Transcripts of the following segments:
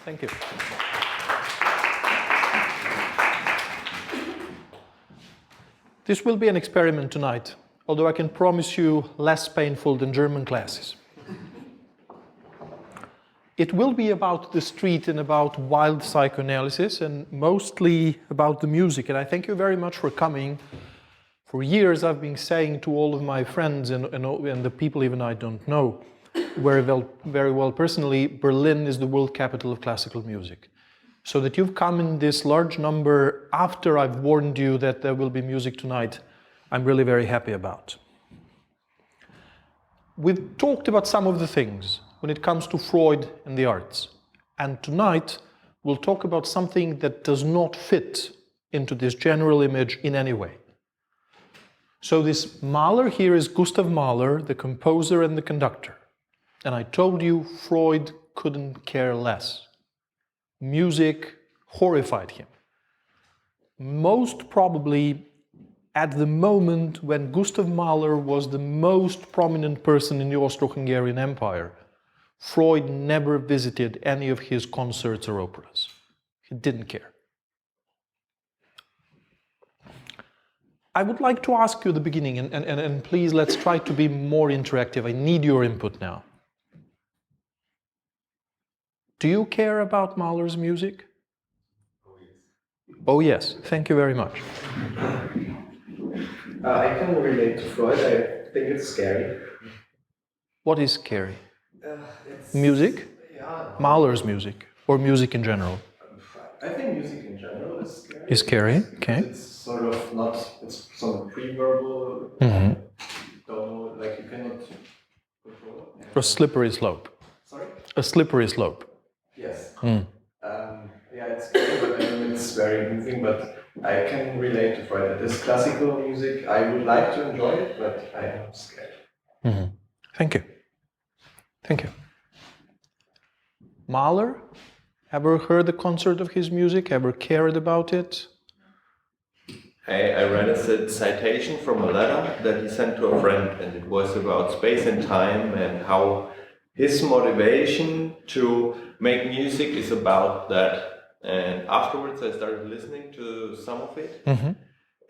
Thank you. This will be an experiment tonight, although I can promise you less painful than German classes. It will be about the street and about wild psychoanalysis and mostly about the music. And I thank you very much for coming. For years I've been saying to all of my friends and the people even I don't know very well personally, Berlin is the world capital of classical music. So that you've come in this large number after I've warned you that there will be music tonight, I'm really very happy about. We've talked about some of the things when it comes to Freud and the arts. And tonight, we'll talk about something that does not fit into this general image in any way. So this Mahler here is Gustav Mahler, the composer and the conductor. And I told you Freud couldn't care less. Music horrified him. Most probably at the moment when Gustav Mahler was the most prominent person in the Austro-Hungarian Empire, Freud never visited any of his concerts or operas. He didn't care. I would like to ask you at the beginning, and please let's try to be more interactive. I need your input now. Do you care about Mahler's music? Oh yes, thank you very much. I can relate to Freud. I think it's scary. What is scary? Music? Yeah. Mahler's music, or music in general? I think music in general is scary. Is scary, okay. It's sort of not, it's sort of pre-verbal. Mm-hmm. Don't know, like you cannot control it. A slippery slope. Sorry? A slippery slope. Yes. Mm. Yeah, it's scary, but it's very moving. But I can relate to Freud. This classical music, I would like to enjoy it, but I am scared. Mm-hmm. Thank you. Thank you. Mahler? Ever heard the concert of his music? Ever cared about it? I read a citation from a letter that he sent to a friend, and it was about space and time and how his motivation to make music is about that. And afterwards I started listening to some of it, Mm-hmm.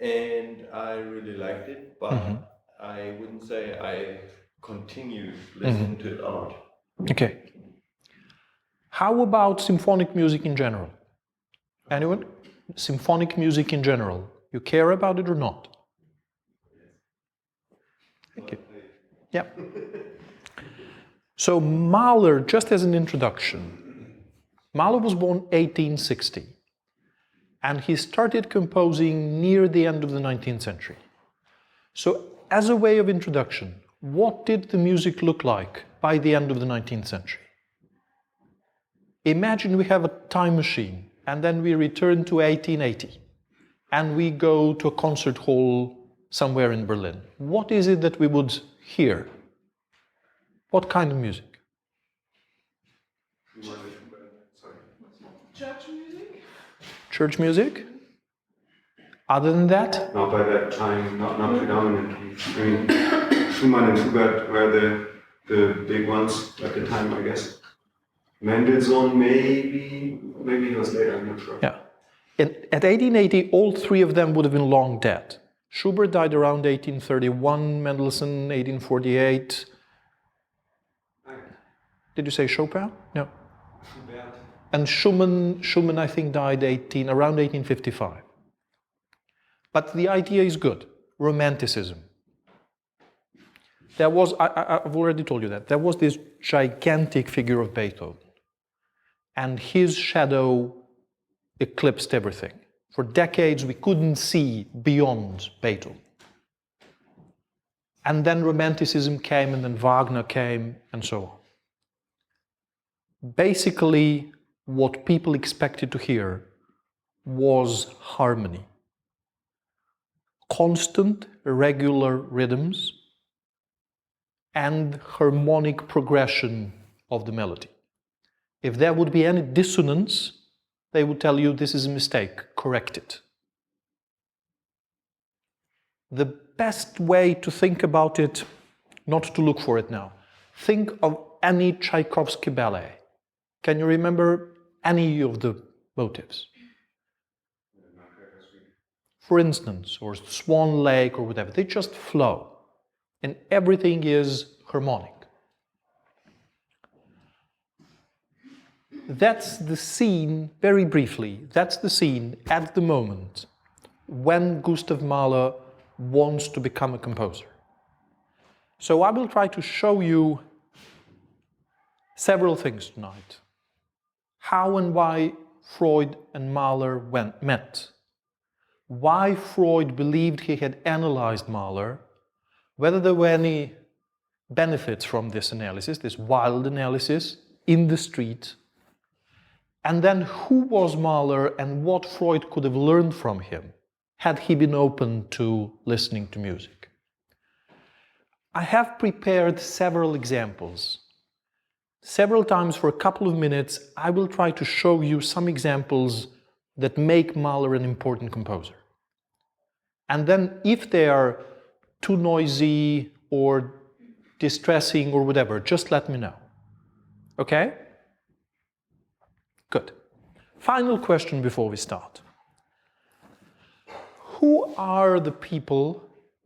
and I really liked it, but I wouldn't say I continue listening to it a lot. Okay. How about symphonic music in general? Anyone? Symphonic music in general. You care about it or not? Thank you. Yeah. So Mahler, just as an introduction, Mahler was born 1860 and he started composing near the end of the 19th century. So as a way of introduction, what did the music look like by the end of the 19th century? Imagine we have a time machine and then we return to 1880 and we go to a concert hall somewhere in Berlin. What is it that we would hear? What kind of music? Church music? Church music? Other than that? Not by that time, not predominantly. I mean, Schumann and Schubert were the big ones at the time, I guess. Mendelssohn, maybe it was later, I'm not sure. Yeah. At 1880, all three of them would have been long dead. Schubert died around 1831, Mendelssohn 1848. Did you say Chopin? No. Schubert. And Schumann I think died around 1855. But the idea is good. Romanticism. There was, I've already told you that, there was this gigantic figure of Beethoven. And his shadow eclipsed everything. For decades we couldn't see beyond Beethoven. And then Romanticism came, and then Wagner came, and so on. Basically, what people expected to hear was harmony. Constant, regular rhythms and harmonic progression of the melody. If there would be any dissonance, they would tell you this is a mistake, correct it. The best way to think about it, not to look for it now, think of any Tchaikovsky ballet. Can you remember any of the motives. For instance, or Swan Lake or whatever, they just flow. And everything is harmonic. That's the scene, very briefly, that's the scene at the moment when Gustav Mahler wants to become a composer. So I will try to show you several things tonight. How and why Freud and Mahler met. Why Freud believed he had analyzed Mahler, whether there were any benefits from this analysis, this wild analysis, in the street, and then who was Mahler and what Freud could have learned from him had he been open to listening to music. I have prepared several examples. Several times for a couple of minutes, I will try to show you some examples that make Mahler an important composer. And then if they are too noisy or distressing or whatever, just let me know. Okay? Good. Final question before we start. Who are the people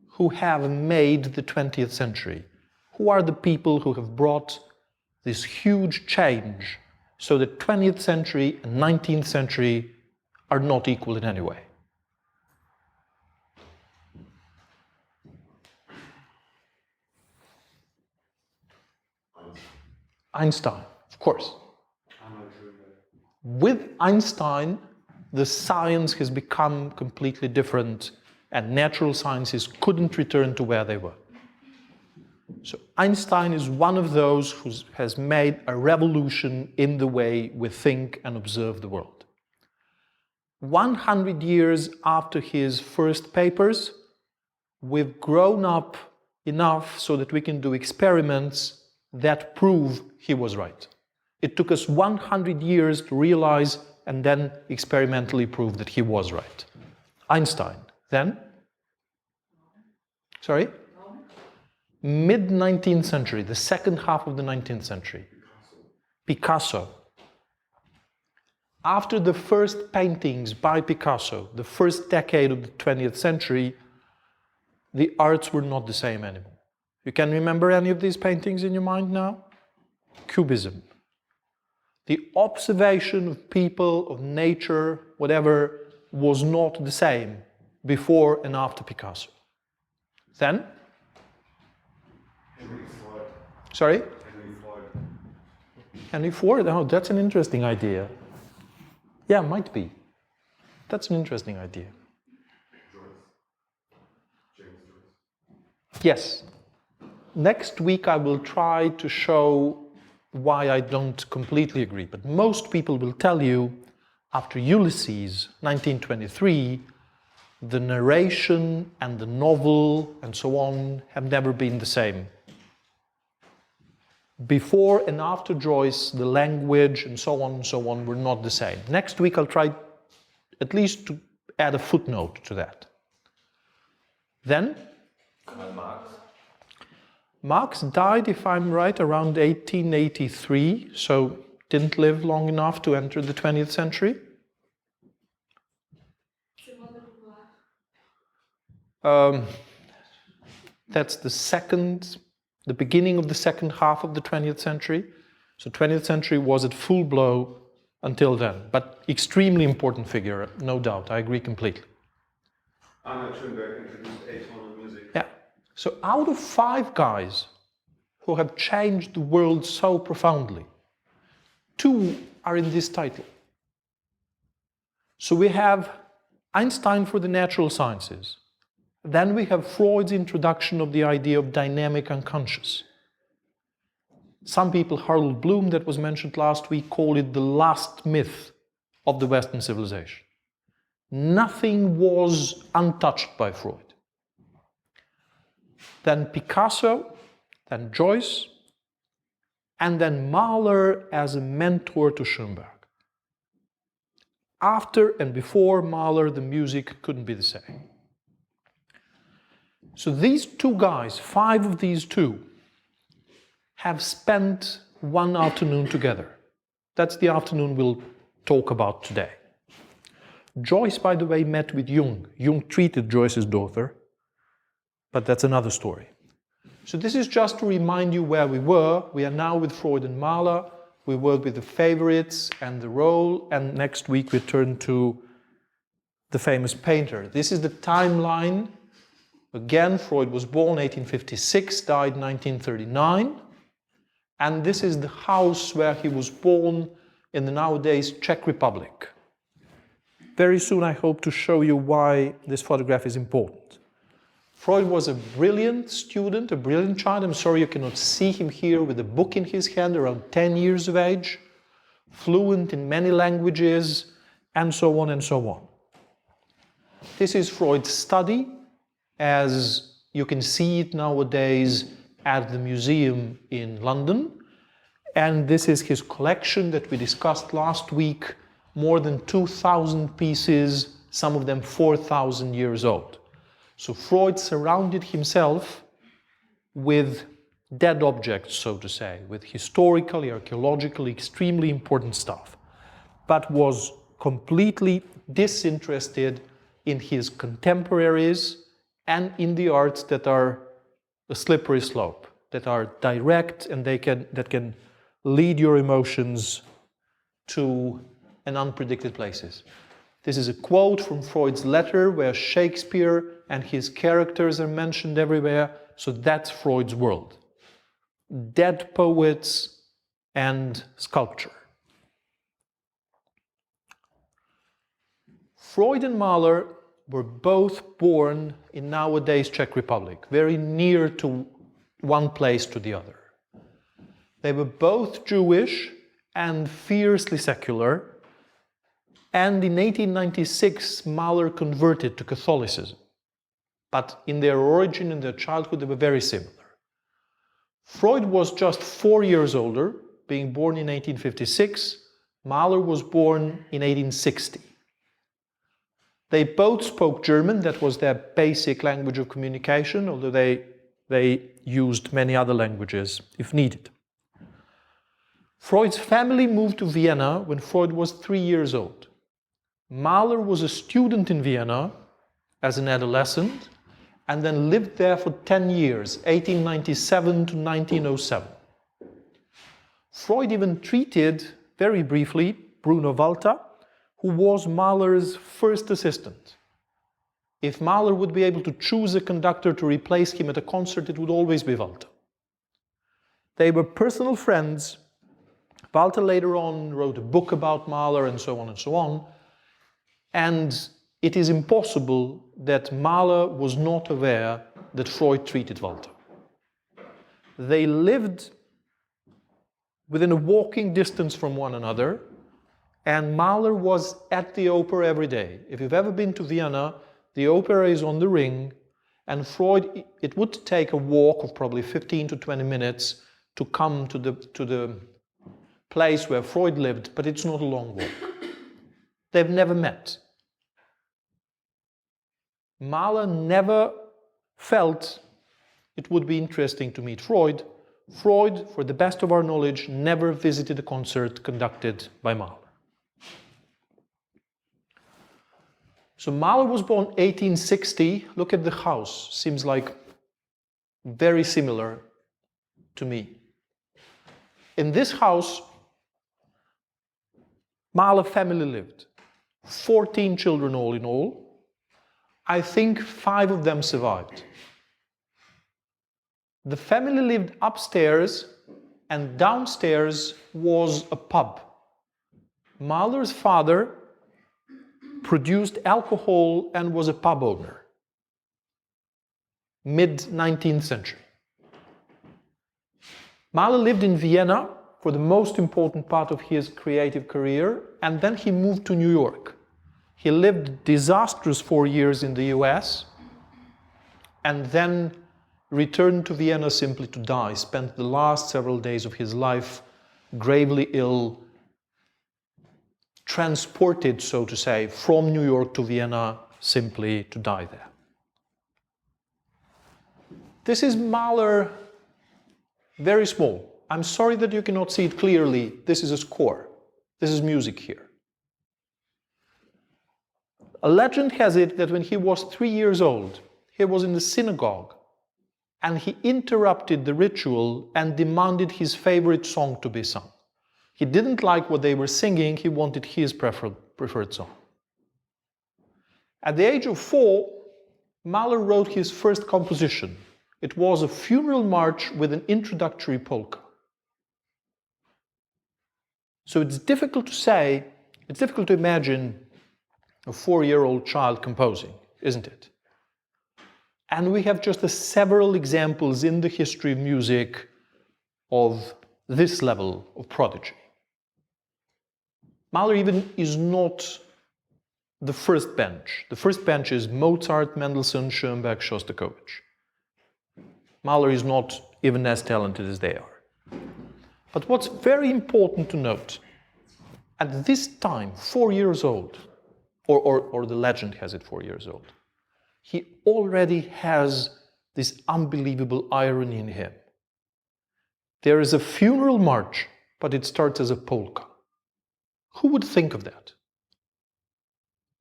who have made the 20th century? Who are the people who have brought this huge change so that 20th century and 19th century are not equal in any way? Einstein, of course. With Einstein, the science has become completely different and natural sciences couldn't return to where they were. So Einstein is one of those who has made a revolution in the way we think and observe the world. 100 years after his first papers, we've grown up enough so that we can do experiments that prove he was right. It took us 100 years to realize and then experimentally prove that he was right. Einstein. Then? Sorry? Mid-19th century, the second half of the 19th century. Picasso. After the first paintings by Picasso, the first decade of the 20th century, the arts were not the same anymore. You can remember any of these paintings in your mind now? Cubism. The observation of people, of nature, whatever, was not the same before and after Picasso. Then? Henry Ford. Sorry? Henry Ford. Henry Ford? Oh, that's an interesting idea. Yeah, might be. That's an interesting idea. James Joyce. Yes. Next week I will try to show why I don't completely agree, but most people will tell you after Ulysses, 1923, the narration and the novel and so on have never been the same. Before and after Joyce, the language and so on were not the same. Next week I'll try at least to add a footnote to that. Then? Karl Marx. Marx died, if I'm right, around 1883, so didn't live long enough to enter the 20th century. That's the beginning of the second half of the 20th century. So 20th century was at full blow until then, but extremely important figure, no doubt, I agree completely. Arnold Schoenberg introduced atonal music. Yeah. So out of 5 guys who have changed the world so profoundly, 2 are in this title. So we have Einstein for the natural sciences. Then we have Freud's introduction of the idea of dynamic unconscious. Some people, Harold Bloom, that was mentioned last week, call it the last myth of the Western civilization. Nothing was untouched by Freud. Then Picasso, then Joyce, and then Mahler as a mentor to Schoenberg. After and before Mahler, the music couldn't be the same. So these 2 guys, 5 of these 2, have spent one afternoon together. That's the afternoon we'll talk about today. Joyce, by the way, met with Jung. Jung treated Joyce's daughter, but that's another story. So this is just to remind you where we were. We are now with Freud and Mahler. We work with the favorites and the role, and next week we turn to the famous painter. This is the timeline. Again, Freud was born 1856, died 1939. And this is the house where he was born in the nowadays Czech Republic. Very soon I hope to show you why this photograph is important. Freud was a brilliant student, a brilliant child. I'm sorry you cannot see him here with a book in his hand, around 10 years of age, fluent in many languages, and so on and so on. This is Freud's study, as you can see it nowadays at the museum in London. And this is his collection that we discussed last week, more than 2,000 pieces, some of them 4,000 years old. So Freud surrounded himself with dead objects, so to say, with historically, archaeologically, extremely important stuff, but was completely disinterested in his contemporaries and in the arts that are a slippery slope, that are direct and that can lead your emotions to an unpredicted places. This is a quote from Freud's letter where Shakespeare and his characters are mentioned everywhere. So that's Freud's world. Dead poets and sculpture. Freud and Mahler were both born in nowadays Czech Republic, very near to one place to the other. They were both Jewish and fiercely secular. And in 1896, Mahler converted to Catholicism. But in their origin, in their childhood, they were very similar. Freud was just 4 years older, being born in 1856. Mahler was born in 1860. They both spoke German. That was their basic language of communication, although they used many other languages if needed. Freud's family moved to Vienna when Freud was 3 years old. Mahler was a student in Vienna as an adolescent and then lived there for 10 years, 1897 to 1907. Freud even treated, very briefly, Bruno Walter, who was Mahler's first assistant. If Mahler would be able to choose a conductor to replace him at a concert, it would always be Walter. They were personal friends. Walter later on wrote a book about Mahler and so on and so on. And it is impossible that Mahler was not aware that Freud treated Walter. They lived within a walking distance from one another, and Mahler was at the opera every day. If you've ever been to Vienna, the opera is on the ring, and Freud, it would take a walk of probably 15 to 20 minutes to come to the place where Freud lived, but it's not a long walk. They've never met. Mahler never felt it would be interesting to meet Freud. Freud, for the best of our knowledge, never visited a concert conducted by Mahler. So Mahler was born 1860. Look at the house. Seems like very similar to me. In this house, Mahler family lived. 14 children all in all. I think 5 of them survived. The family lived upstairs, and downstairs was a pub. Mahler's father produced alcohol and was a pub owner. Mid-19th century. Mahler lived in Vienna for the most important part of his creative career, and then he moved to New York. He lived disastrous 4 years in the US, and then returned to Vienna simply to die. Spent the last several days of his life gravely ill, transported, so to say, from New York to Vienna simply to die there. This is Mahler, very small. I'm sorry that you cannot see it clearly. This is a score. This is music here. A legend has it that when he was 3 years old, he was in the synagogue and he interrupted the ritual and demanded his favorite song to be sung. He didn't like what they were singing, he wanted his preferred song. At the age of 4, Mahler wrote his first composition. It was a funeral march with an introductory polka. So it's difficult to imagine a 4-year-old child composing, isn't it? And we have just several examples in the history of music of this level of prodigy. Mahler even is not the first bench. The first bench is Mozart, Mendelssohn, Schoenberg, Shostakovich. Mahler is not even as talented as they are. But what's very important to note, at this time, 4 years old, or the legend has it 4 years old, he already has this unbelievable irony in him. There is a funeral march, but it starts as a polka. Who would think of that?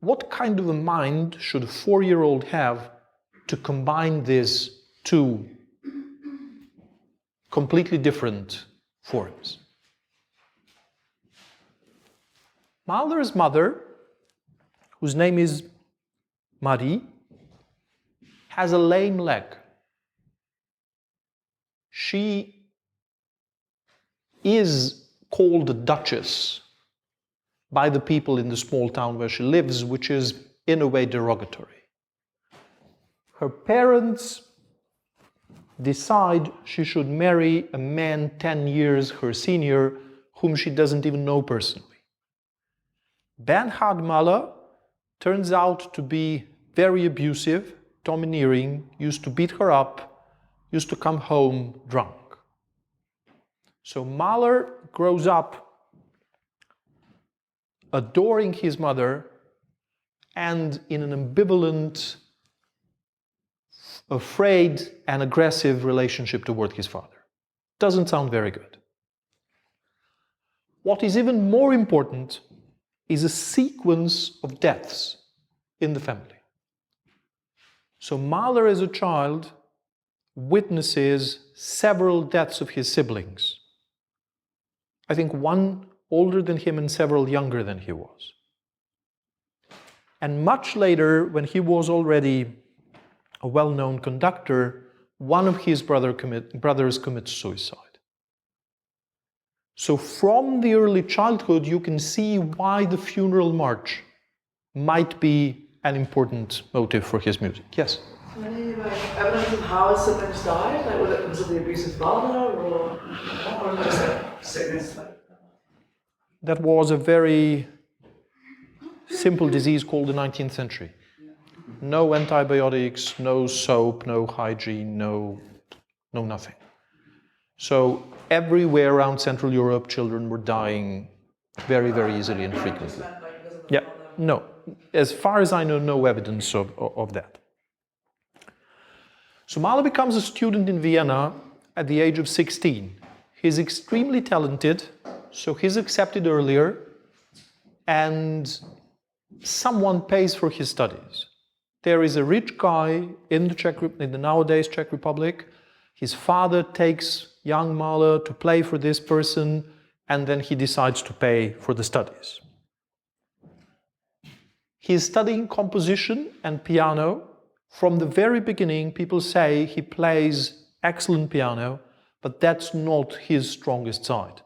What kind of a mind should a 4-year-old have to combine these two completely different forms? Mahler's mother, whose name is Marie, has a lame leg. She is called a duchess by the people in the small town where she lives, which is in a way derogatory. Her parents decide she should marry a man 10 years her senior, whom she doesn't even know personally. Bernhard Mahler turns out to be very abusive, domineering, used to beat her up, used to come home drunk. So Mahler grows up adoring his mother and in an ambivalent, afraid and aggressive relationship toward his father. Doesn't sound very good. What is even more important is a sequence of deaths in the family. So Mahler as a child witnesses several deaths of his siblings. I think one older than him and several younger than he was. And much later, when he was already a well-known conductor, one of his brothers commits suicide. So from the early childhood, you can see why the funeral march might be an important motive for his music. Yes? Any evidence of how his siblings died? Like, was it the abusive father or just a sickness? That was a very simple disease called the 19th century. No antibiotics, no soap, no hygiene, no nothing. So everywhere around Central Europe, children were dying very, very easily and frequently. Yeah, no. As far as I know, no evidence of that. So Mahler becomes a student in Vienna at the age of 16. He's extremely talented, so he's accepted earlier, and someone pays for his studies. There is a rich guy in the nowadays Czech Republic. His father takes young Mahler to play for this person, and then he decides to pay for the studies. He is studying composition and piano. From the very beginning, people say he plays excellent piano, but that's not his strongest side.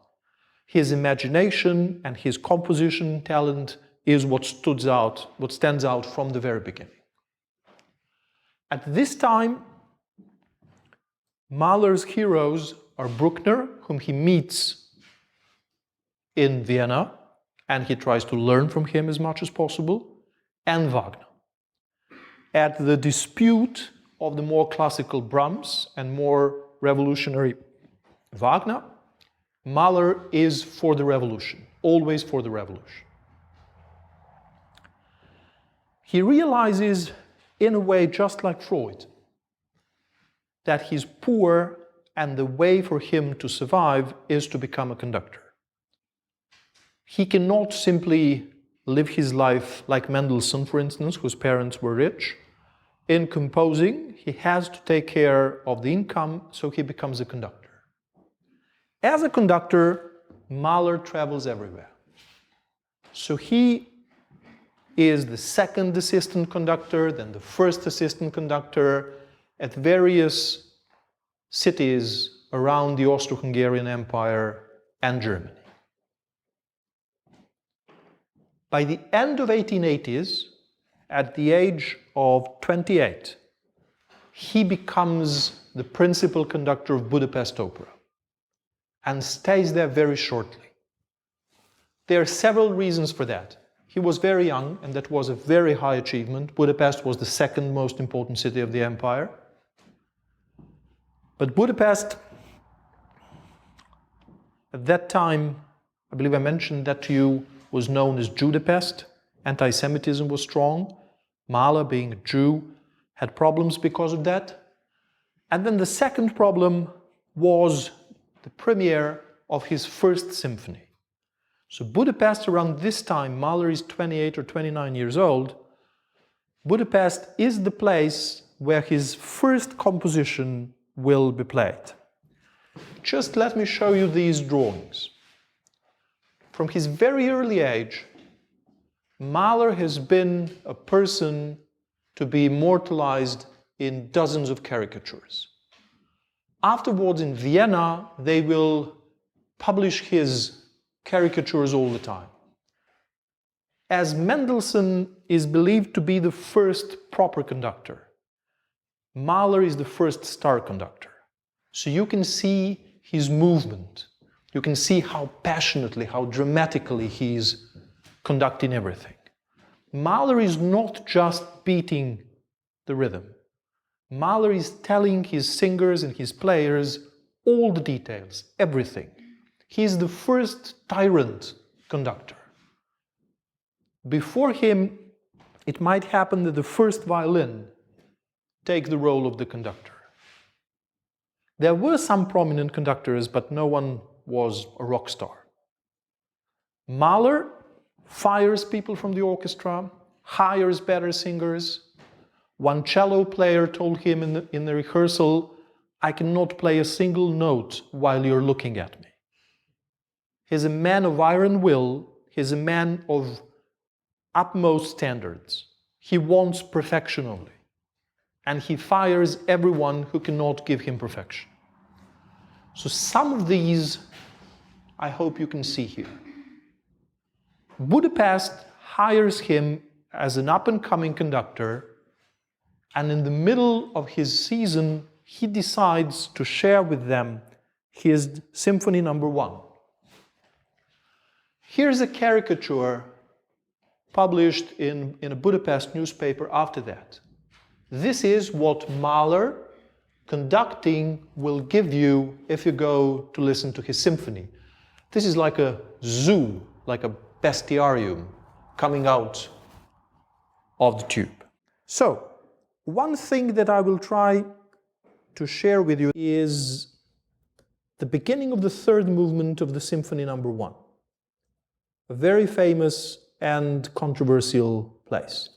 His imagination and his composition talent is what stands out from the very beginning. At this time, Mahler's heroes are Bruckner, whom he meets in Vienna, and he tries to learn from him as much as possible, and Wagner. At the dispute of the more classical Brahms and more revolutionary Wagner, Mahler is for the revolution, always for the revolution. He realizes, in a way just like Freud, that he's poor and the way for him to survive is to become a conductor. He cannot simply live his life like Mendelssohn, for instance, whose parents were rich. In composing, he has to take care of the income, so he becomes a conductor. As a conductor, Mahler travels everywhere. So he is the second assistant conductor, then the first assistant conductor at various cities around the Austro-Hungarian Empire and Germany. By the end of 1880s, at the age of 28, he becomes the principal conductor of Budapest Opera and stays there very shortly. There are several reasons for that. He was very young, and that was a very high achievement. Budapest was the second most important city of the empire. But Budapest, at that time, I believe I mentioned that to you, was known as Judapest. Anti-Semitism was strong. Mahler, being a Jew, had problems because of that. And then the second problem was the premiere of his first symphony. So Budapest, around this time, Mahler is 28 or 29 years old. Budapest is the place where his first composition will be played. Just let me show you these drawings. From his very early age, Mahler has been a person to be immortalized in dozens of caricatures. Afterwards, in Vienna, they will publish his caricatures all the time. As Mendelssohn is believed to be the first proper conductor, Mahler is the first star conductor. So you can see his movement. You can see how passionately, how dramatically he's conducting everything. Mahler is not just beating the rhythm. Mahler is telling his singers and his players all the details, everything. He's the first tyrant conductor. Before him, it might happen that the first violin takes the role of the conductor. There were some prominent conductors, but no one was a rock star. Mahler fires people from the orchestra, hires better singers. One cello player told him in the rehearsal, "I cannot play a single note while you're looking at me." He's a man of iron will. He's a man of utmost standards. He wants perfection only. And he fires everyone who cannot give him perfection. So some of these, I hope you can see here. Budapest hires him as an up-and-coming conductor, and in the middle of his season, he decides to share with them his Symphony No. 1. Here's a caricature published in a Budapest newspaper after that. This is what Mahler conducting will give you if you go to listen to his symphony. This is like a zoo, like a bestiarium coming out of the tube. So, one thing that I will try to share with you is the beginning of the third movement of the Symphony No. 1. A very famous and controversial place.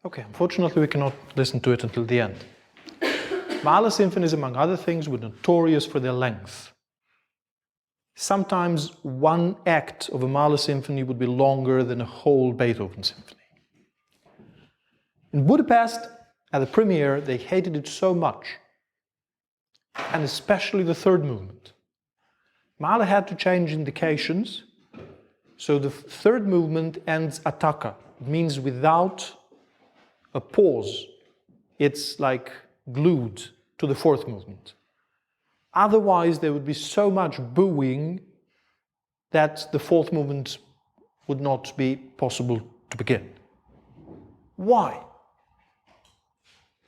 Okay, unfortunately we cannot listen to it until the end. Mahler symphonies, among other things, were notorious for their length. Sometimes one act of a Mahler symphony would be longer than a whole Beethoven symphony. In Budapest, at the premiere, they hated it so much, and especially the third movement. Mahler had to change indications, so the third movement ends attacca. It means without a pause. It's like glued to the fourth movement. Otherwise, there would be so much booing that the fourth movement would not be possible to begin. Why?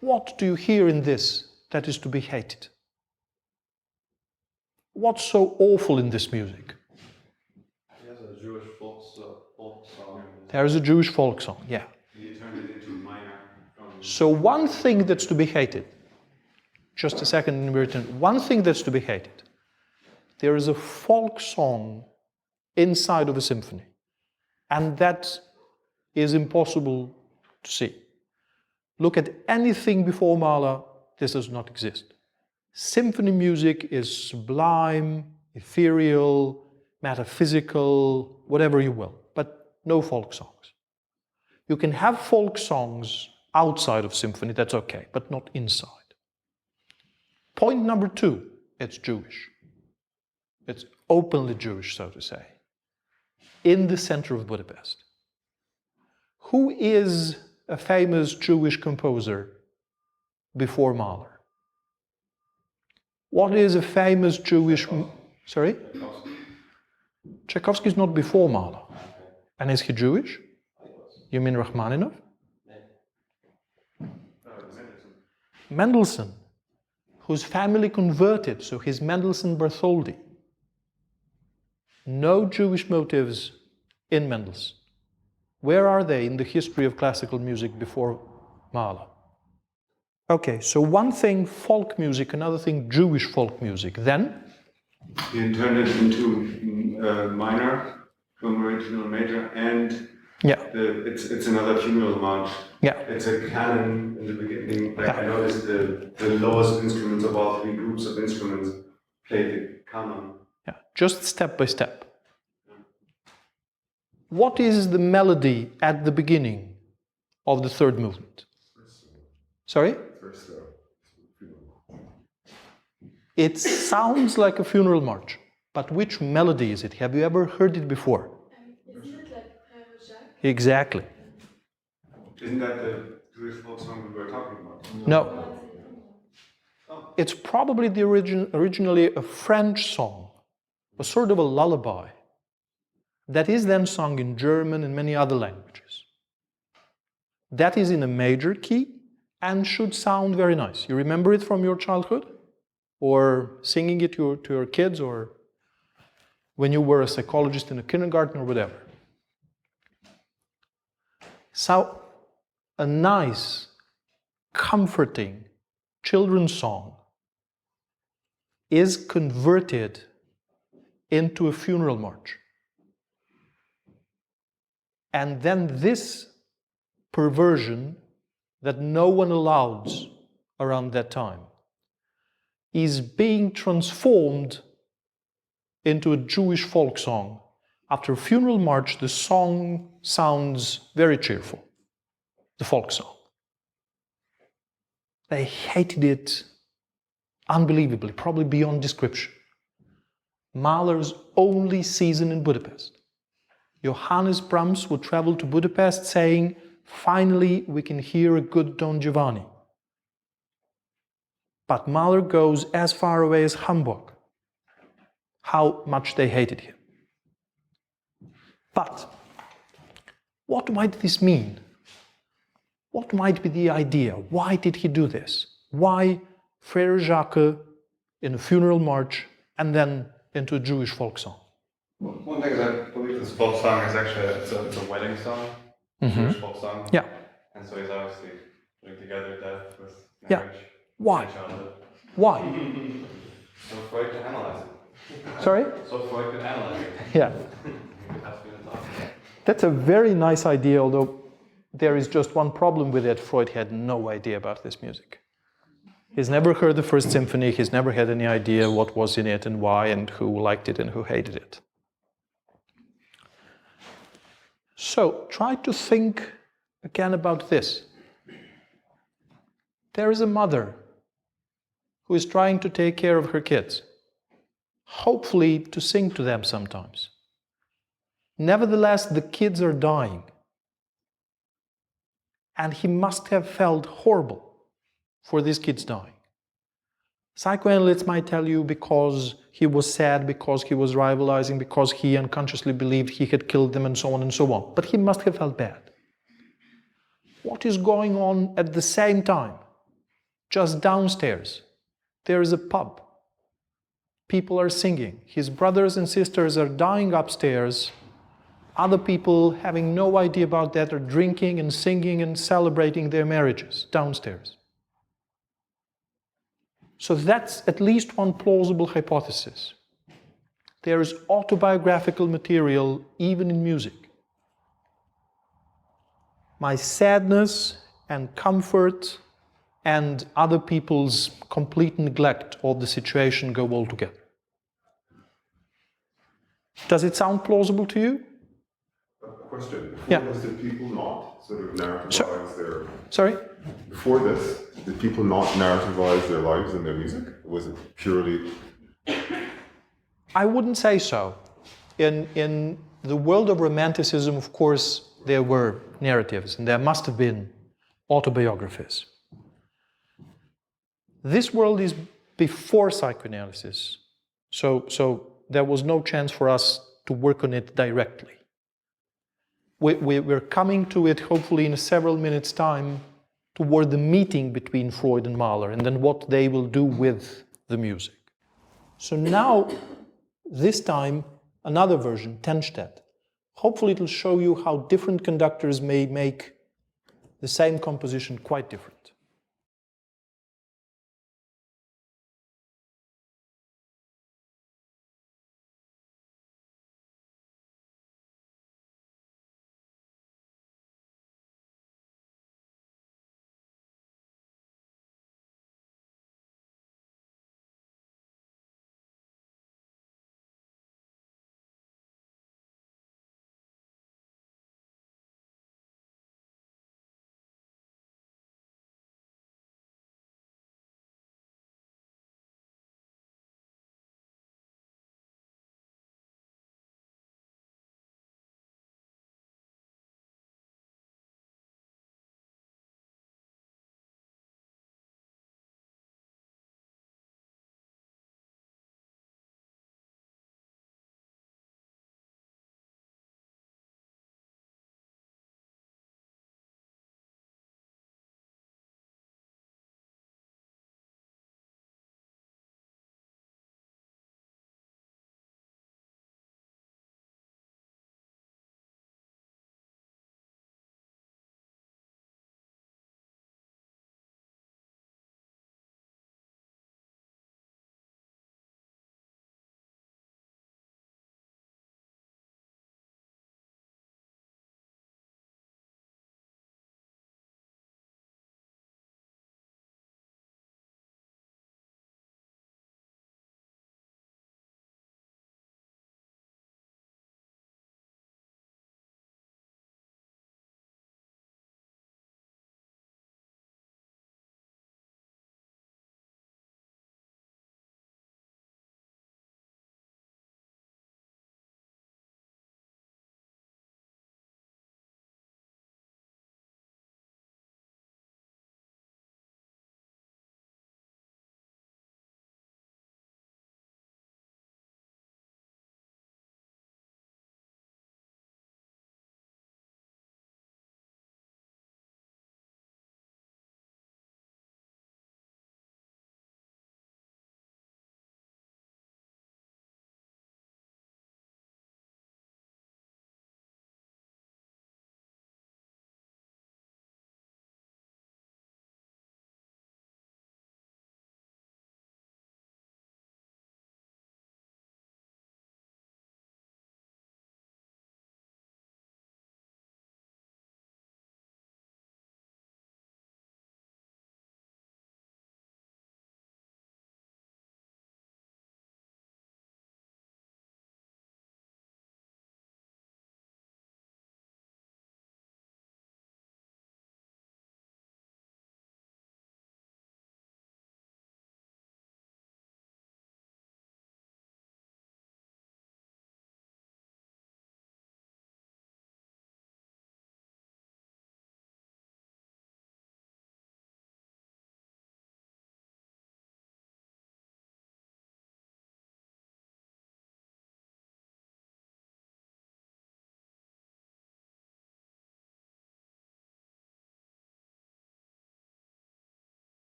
What do you hear in this that is to be hated? What's so awful in this music? There's a Jewish folk song. There is a Jewish folk song, yeah. He turned it into minor. So one thing that's to be hated, just a second in return, one thing that's to be hated, there is a folk song inside of a symphony, and that is impossible to see. Look at anything before Mahler, this does not exist. Symphony music is sublime, ethereal, metaphysical, whatever you will, but no folk songs. You can have folk songs outside of symphony, that's okay, but not inside. Point number 2, it's Jewish. It's openly Jewish, so to say, in the center of Budapest. Who is a famous Jewish composer before Mahler? What is a famous Jewish... Sorry? Tchaikovsky is not before Mahler. And is he Jewish? You mean Rachmaninoff? Mendelssohn, whose family converted, so he's Mendelssohn Bartholdy. No Jewish motives in Mendelssohn. Where are they in the history of classical music before Mahler? Okay, so one thing folk music, another thing Jewish folk music. Then? He turned it into minor from original major, and yeah, it's another funeral march. Yeah. It's a canon in the beginning. Like I noticed the lowest instruments of all three groups of instruments played the canon. Yeah, just step by step. What is the melody at the beginning of the third movement? Sorry? It sounds like a funeral march, but which melody is it? Have you ever heard it before? Isn't it like Jacques? Exactly. Isn't that the Jewish folk song we were talking about? No. It's probably originally a French song, a sort of a lullaby, that is then sung in German and many other languages. That is in a major key and should sound very nice. You remember it from your childhood? Or singing it to your kids, or when you were a psychologist in a kindergarten or whatever. So, a nice, comforting children's song is converted into a funeral march. And then this perversion that no one allows around that time is being transformed into a Jewish folk song. After a funeral march, the song sounds very cheerful, the folk song. They hated it unbelievably, probably beyond description. Mahler's only season in Budapest. Johannes Brahms would travel to Budapest saying, finally we can hear a good Don Giovanni. But Mahler goes as far away as Hamburg. How much they hated him. But what might this mean? What might be the idea? Why did he do this? Why Frère Jacques in a funeral march and then into a Jewish folk song? One thing is I believe this folk song is actually it's a wedding song, Jewish folk song. Yeah. And so he's obviously putting together death with Yeah. marriage. Why? Childhood. Why? So Freud could analyze it. Sorry? So Freud could analyze it. Yeah. That's what I'm talking about. That's a very nice idea, although there is just one problem with it. Freud had no idea about this music. He's never heard the first symphony. He's never had any idea what was in it and why and who liked it and who hated it. So try to think again about this. There is a mother who is trying to take care of her kids, hopefully to sing to them sometimes. Nevertheless, the kids are dying. And he must have felt horrible for these kids dying. Psychoanalysts might tell you because he was sad, because he was rivalizing, because he unconsciously believed he had killed them and so on and so on. But he must have felt bad. What is going on at the same time? Just downstairs, there is a pub. People are singing. His brothers and sisters are dying upstairs. Other people, having no idea about that, are drinking and singing and celebrating their marriages downstairs. So that's at least one plausible hypothesis. There is autobiographical material even in music. My sadness and comfort and other people's complete neglect of the situation go all together. Does it sound plausible to you? Question. Before Yeah. this, did people not sort of narrativize their... Sorry? Before this, did people not narrativize their lives and their music? Was it purely... I wouldn't say so. In the world of Romanticism, of course, there were narratives, and there must have been autobiographies. This world is before psychoanalysis, so there was no chance for us to work on it directly. We're coming to it, hopefully in several minutes' time, toward the meeting between Freud and Mahler, and then what they will do with the music. So now, this time, another version, Tenstedt. Hopefully it'll show you how different conductors may make the same composition quite different.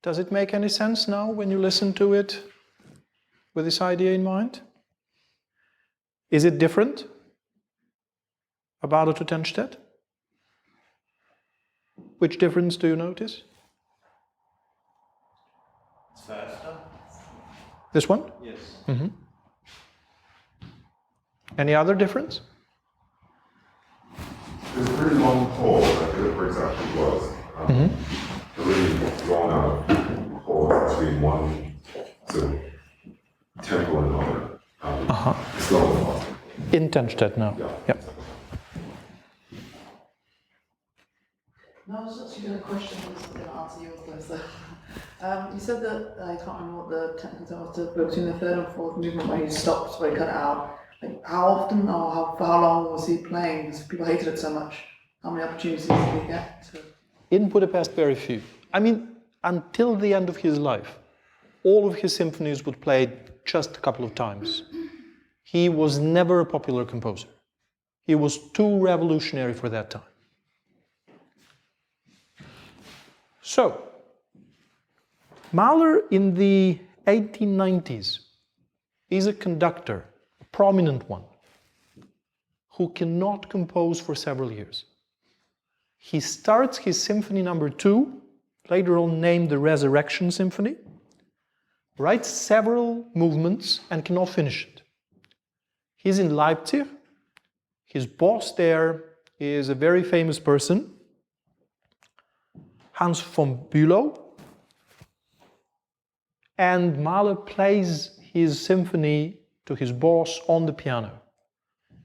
Does it make any sense now when you listen to it with this idea in mind? Is it different about it to Tenstedt? Which difference do you notice? It's faster. This one? Yes. Mm-hmm. Any other difference? There's a pretty long pause, I forget where exactly it was. A really drawn out pause between one sort of tempo and another. Slow and fast. In Tenstedt now. Yeah. Yep. No, I was actually going to question, I was going to answer yours first though. You said that, I can't remember what the technical term was, but between the third and fourth movement where he stopped, where he cut it out. Like, how often or for how long was he playing? Because people hated it so much. How many opportunities did he get? In Budapest, very few. I mean, until the end of his life, all of his symphonies were played just a couple of times. He was never a popular composer. He was too revolutionary for that time. So, Mahler in the 1890s is a conductor, a prominent one, who cannot compose for several years. He starts his Symphony No. 2, later on named the Resurrection Symphony, writes several movements and cannot finish it. He's in Leipzig. His boss there is a very famous person, Hans von Bülow, and Mahler plays his symphony to his boss on the piano.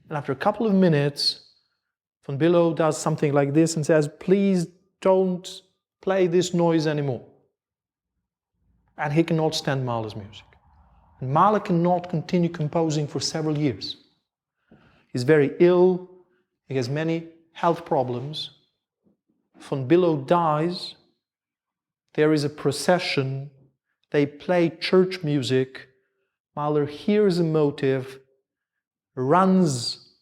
And after a couple of minutes, von Bülow does something like this and says, "Please don't play this noise anymore." And he cannot stand Mahler's music. And Mahler cannot continue composing for several years. He's very ill, he has many health problems. Von Bülow dies, there is a procession, they play church music, Mahler hears a motive, runs,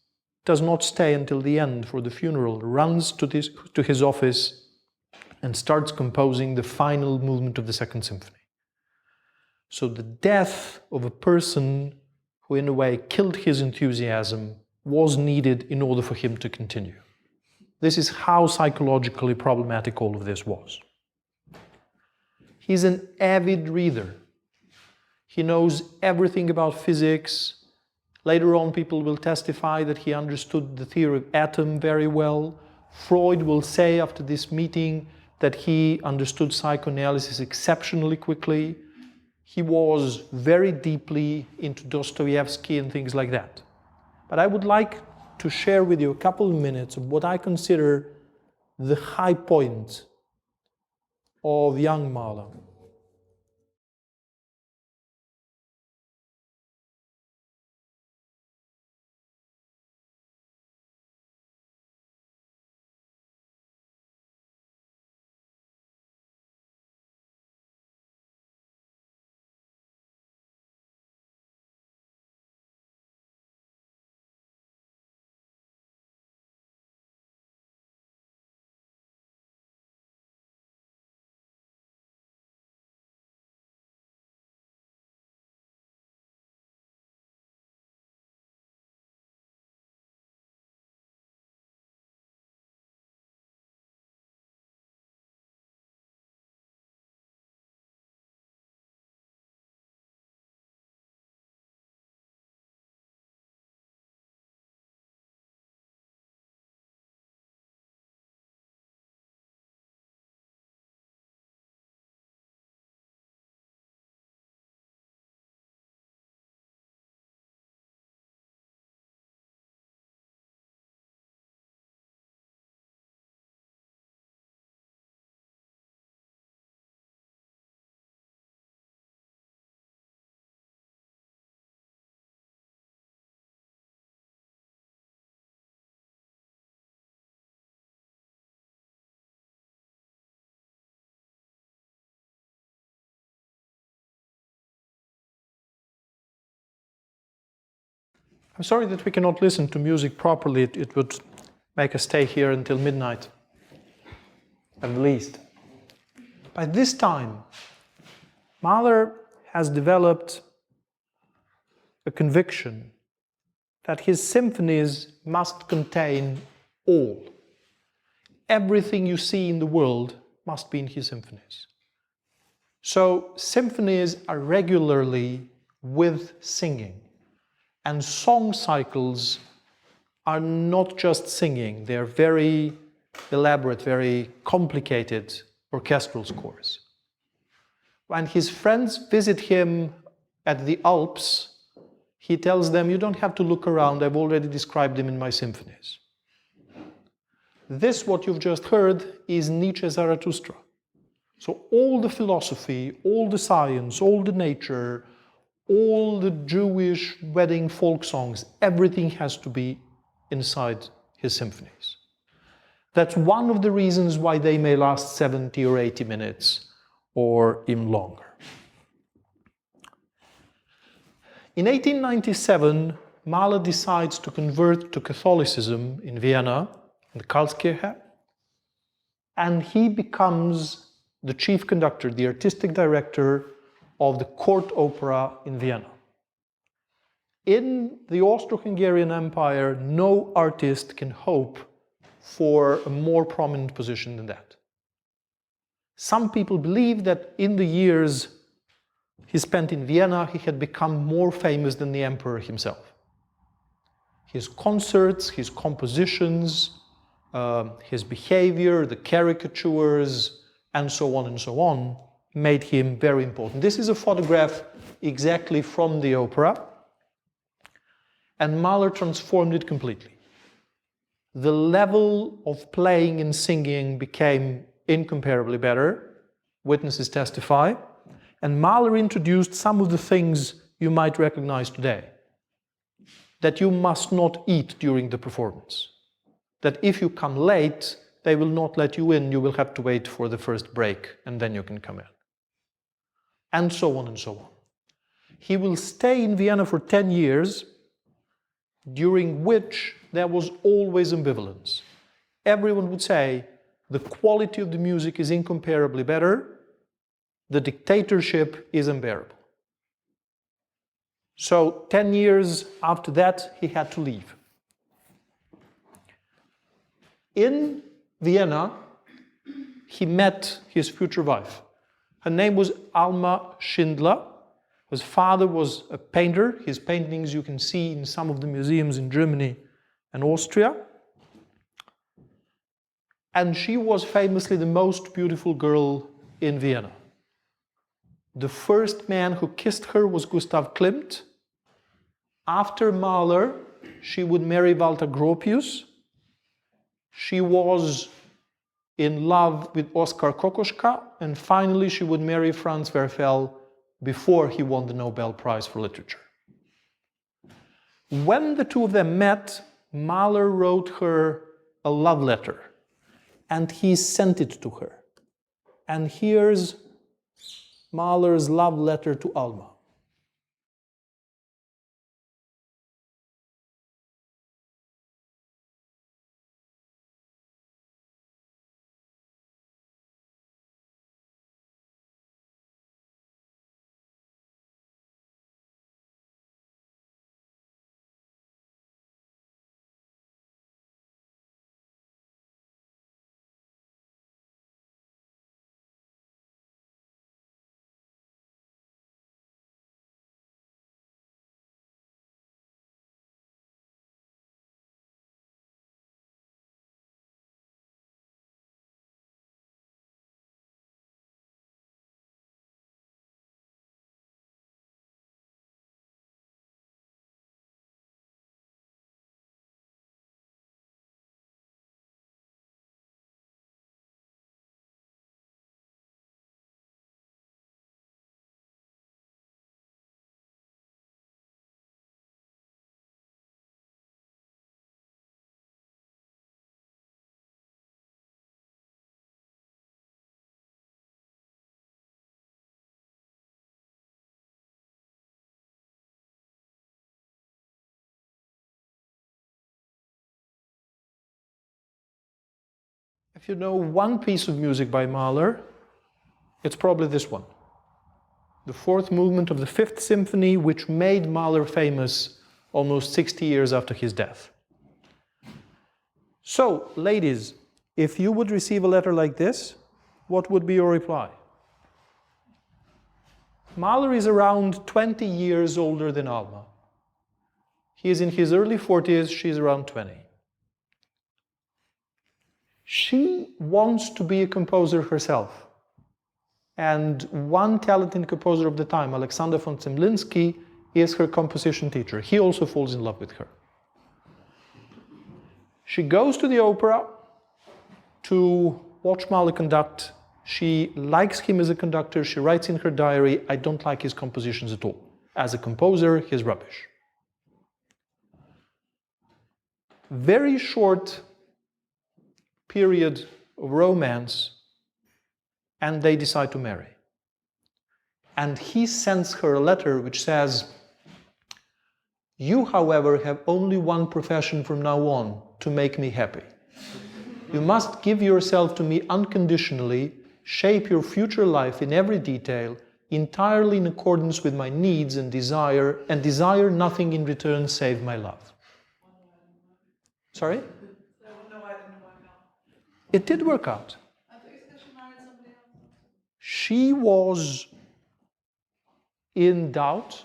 does not stay until the end for the funeral, runs to his office and starts composing the final movement of the Second Symphony. So the death of a person who in a way killed his enthusiasm was needed in order for him to continue. This is how psychologically problematic all of this was. He's an avid reader. He knows everything about physics. Later on, people will testify that he understood the theory of atom very well. Freud will say after this meeting that he understood psychoanalysis exceptionally quickly. He was very deeply into Dostoevsky and things like that. But I would like to share with you a couple of minutes of what I consider the high point of young Mahler. I'm sorry that we cannot listen to music properly. It would make us stay here until midnight, at least. By this time, Mahler has developed a conviction that his symphonies must contain all. Everything you see in the world must be in his symphonies. So symphonies are regularly with singing, and song cycles are not just singing, they're very elaborate, very complicated orchestral scores. When his friends visit him at the Alps, he tells them, you don't have to look around, I've already described them in my symphonies. This, what you've just heard, is Nietzsche's Zarathustra. So all the philosophy, all the science, all the nature, all the Jewish wedding folk songs, everything has to be inside his symphonies. That's one of the reasons why they may last 70 or 80 minutes or even longer. In 1897, Mahler decides to convert to Catholicism in Vienna, in the Karlskirche, and he becomes the chief conductor, the artistic director of the court opera in Vienna. In the Austro-Hungarian Empire, no artist can hope for a more prominent position than that. Some people believe that in the years he spent in Vienna, he had become more famous than the emperor himself. His concerts, his compositions, his behavior, the caricatures, and so on, made him very important. This is a photograph exactly from the opera, and Mahler transformed it completely. The level of playing and singing became incomparably better, witnesses testify, and Mahler introduced some of the things you might recognize today. That you must not eat during the performance. That if you come late, they will not let you in, you will have to wait for the first break, and then you can come in. And so on and so on. He will stay in Vienna for 10 years, during which there was always ambivalence. Everyone would say, the quality of the music is incomparably better, the dictatorship is unbearable. So 10 years after that, he had to leave. In Vienna, he met his future wife. Her name was Alma Schindler. His father was a painter. His paintings you can see in some of the museums in Germany and Austria. And she was famously the most beautiful girl in Vienna. The first man who kissed her was Gustav Klimt. After Mahler, she would marry Walter Gropius. She was in love with Oskar Kokoschka, and finally she would marry Franz Werfel before he won the Nobel Prize for Literature. When the two of them met, Mahler wrote her a love letter, and he sent it to her. And here's Mahler's love letter to Alma. If you know one piece of music by Mahler, It's probably this one. The fourth movement of the Fifth Symphony, which made Mahler famous almost 60 years after his death. So, ladies, if you would receive a letter like this, what would be your reply? Mahler is around 20 years older than Alma. He is in his early 40s, she's around 20. She wants to be a composer herself. And one talented composer of the time, Alexander von Zemlinsky, is her composition teacher. He also falls in love with her. She goes to the opera to watch Mahler conduct. She likes him as a conductor. She writes in her diary, I don't like his compositions at all. As a composer, he's rubbish. Very short period of romance, and they decide to marry. And he sends her a letter which says, you, however, have only one profession from now on to make me happy. You must give yourself to me unconditionally, shape your future life in every detail, entirely in accordance with my needs and desire nothing in return save my love. Sorry? It did work out. She was in doubt,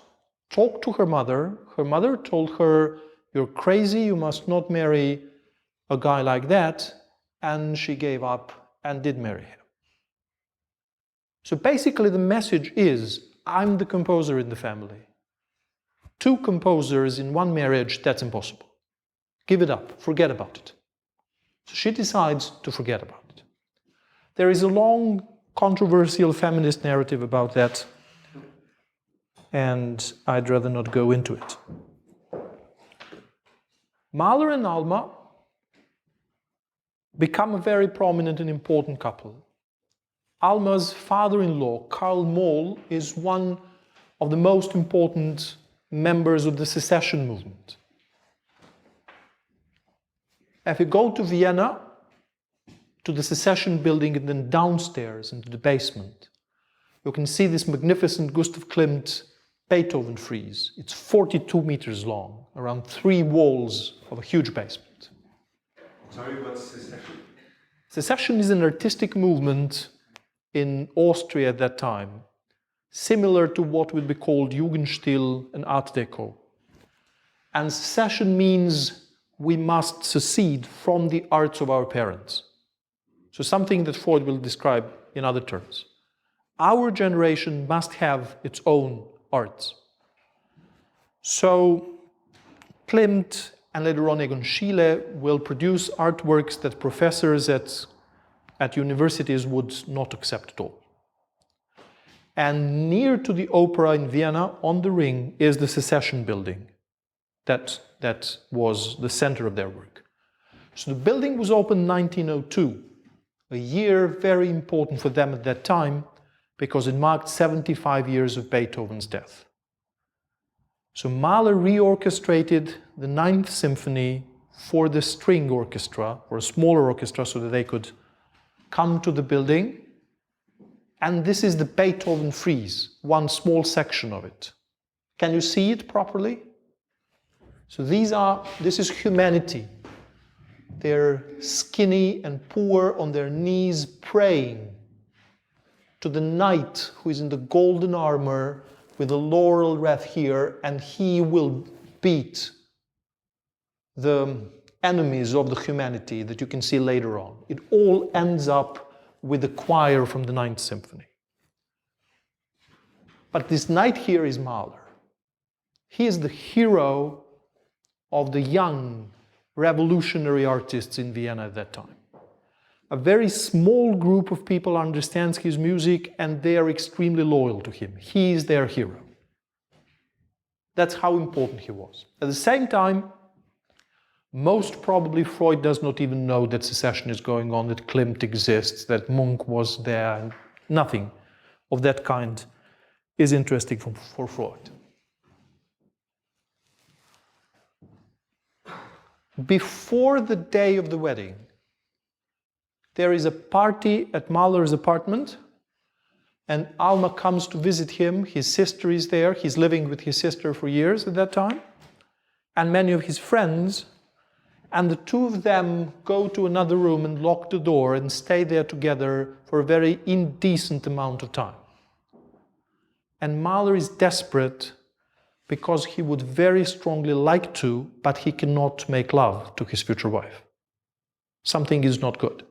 talked to her mother. Her mother told her, you're crazy, you must not marry a guy like that. And she gave up and did marry him. So basically the message is, I'm the composer in the family. Two composers in one marriage, that's impossible. Give it up, forget about it. So she decides to forget about it. There is a long, controversial feminist narrative about that, and I'd rather not go into it. Mahler and Alma become a very prominent and important couple. Alma's father-in-law, Karl Moll, is one of the most important members of the secession movement. If you go to Vienna, to the secession building and then downstairs into the basement, you can see this magnificent Gustav Klimt Beethoven frieze. It's 42 meters long, around 3 walls of a huge basement. Sorry, what's secession? Secession is an artistic movement in Austria at that time, similar to what would be called Jugendstil and Art Deco. And secession means we must secede from the arts of our parents. So something that Freud will describe in other terms. Our generation must have its own arts. So Klimt and later on Egon Schiele will produce artworks that professors at universities would not accept at all. And near to the opera in Vienna, on the ring, is the secession building. That was the center of their work. So the building was opened in 1902, a year very important for them at that time, because it marked 75 years of Beethoven's death. So Mahler reorchestrated the Ninth Symphony for the string orchestra, or a smaller orchestra, so that they could come to the building. And this is the Beethoven frieze, one small section of it. Can you see it properly? So this is humanity. They're skinny and poor on their knees praying to the knight who is in the golden armor with a laurel wreath here, and he will beat the enemies of the humanity that you can see later on. It all ends up with the choir from the Ninth Symphony. But this knight here is Mahler. He is the hero of the young revolutionary artists in Vienna at that time. A very small group of people understands his music and they are extremely loyal to him. He is their hero. That's how important he was. At the same time, most probably Freud does not even know that secession is going on, that Klimt exists, that Munch was there, and nothing of that kind is interesting for Freud. Before the day of the wedding, there is a party at Mahler's apartment and Alma comes to visit him. His sister is there. He's living with his sister for years at that time, and many of his friends. And the two of them go to another room and lock the door and stay there together for a very indecent amount of time. And Mahler is desperate because he would very strongly like to, but he cannot make love to his future wife. Something is not good.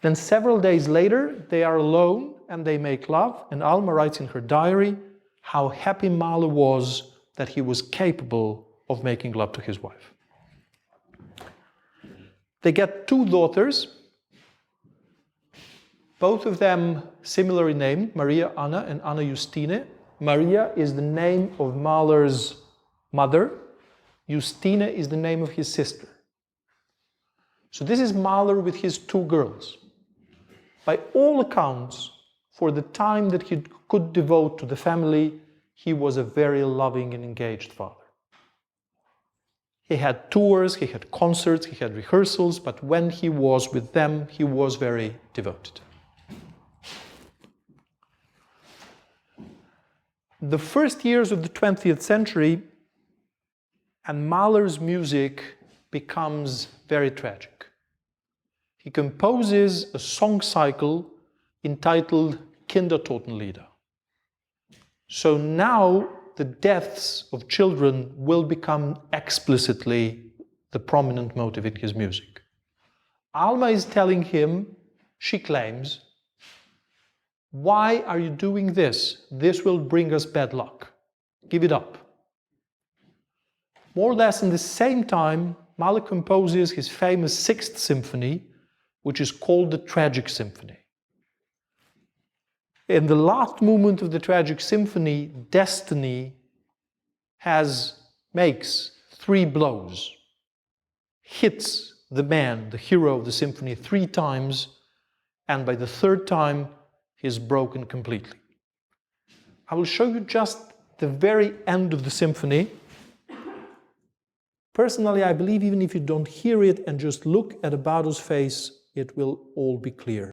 Then several days later, they are alone and they make love, and Alma writes in her diary how happy Mahler was that he was capable of making love to his wife. They get two daughters, both of them similarly named, Maria Anna and Anna Justine. Maria is the name of Mahler's mother. Justine is the name of his sister. So this is Mahler with his two girls. By all accounts, for the time that he could devote to the family, he was a very loving and engaged father. He had tours, he had concerts, he had rehearsals, but when he was with them, he was very devoted. The first years of the 20th century, and Mahler's music becomes very tragic. He composes a song cycle entitled Kindertotenlieder. So now the deaths of children will become explicitly the prominent motive in his music. Alma is telling him, she claims, "Why are you doing this? This will bring us bad luck. Give it up." More or less in the same time, Mahler composes his famous Sixth Symphony, which is called the Tragic Symphony. In the last movement of the Tragic Symphony, destiny makes three blows, hits the man, the hero of the symphony, 3 times, and by the third time, he is broken completely. I will show you just the very end of the symphony. Personally, I believe even if you don't hear it and just look at Abbado's face, it will all be clear.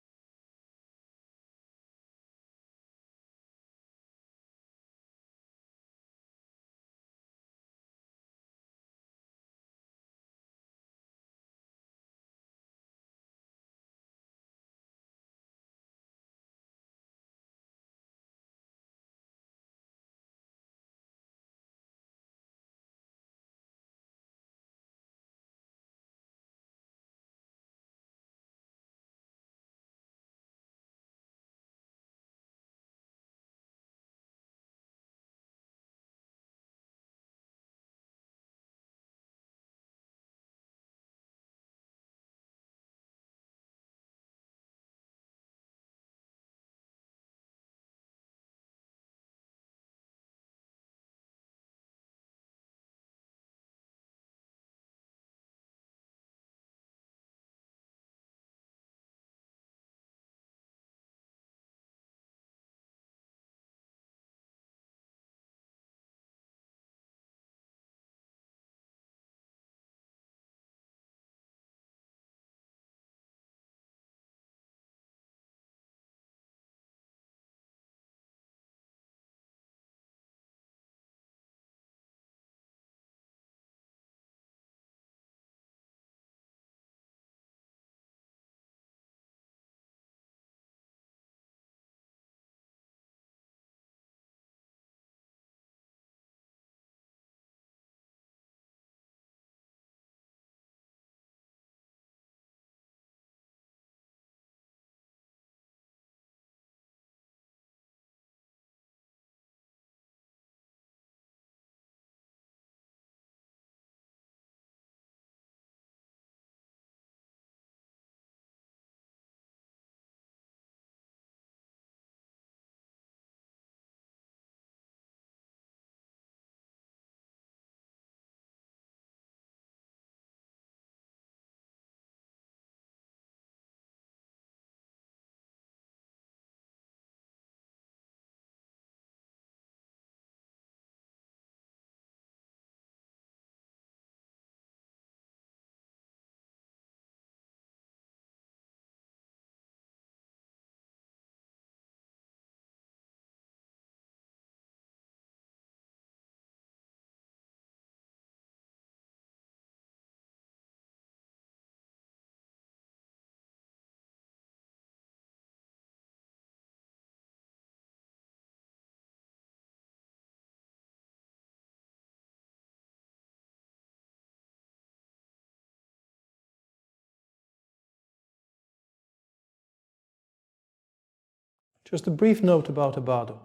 Just a brief note about Abbado.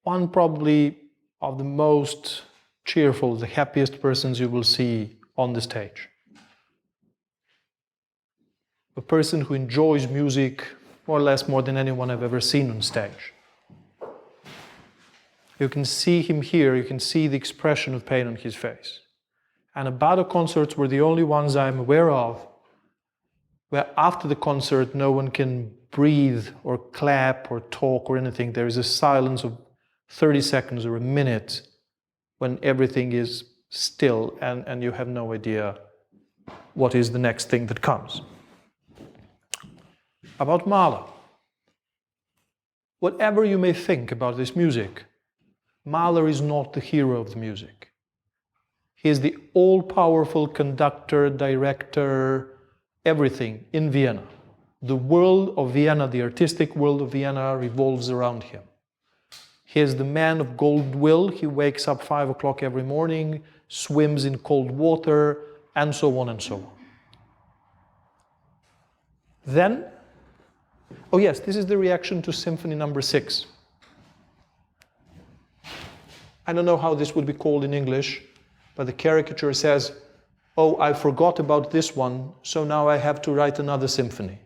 One probably of the most cheerful, the happiest persons you will see on the stage. A person who enjoys music more or less more than anyone I've ever seen on stage. You can see him here, you can see the expression of pain on his face. And Abbado concerts were the only ones I'm aware of where after the concert no one can breathe or clap or talk or anything. There is a silence of 30 seconds or a minute when everything is still and you have no idea what is the next thing that comes. About Mahler. Whatever you may think about this music, Mahler is not the hero of the music. He is the all-powerful conductor, director, everything in Vienna. The world of Vienna, the artistic world of Vienna revolves around him. He is the man of gold will. He wakes up 5 o'clock every morning, swims in cold water, and so on and so on. Then, oh yes, this is the reaction to Symphony number 6. I don't know how this would be called in English, but the caricature says, oh, I forgot about this one, so now I have to write another symphony.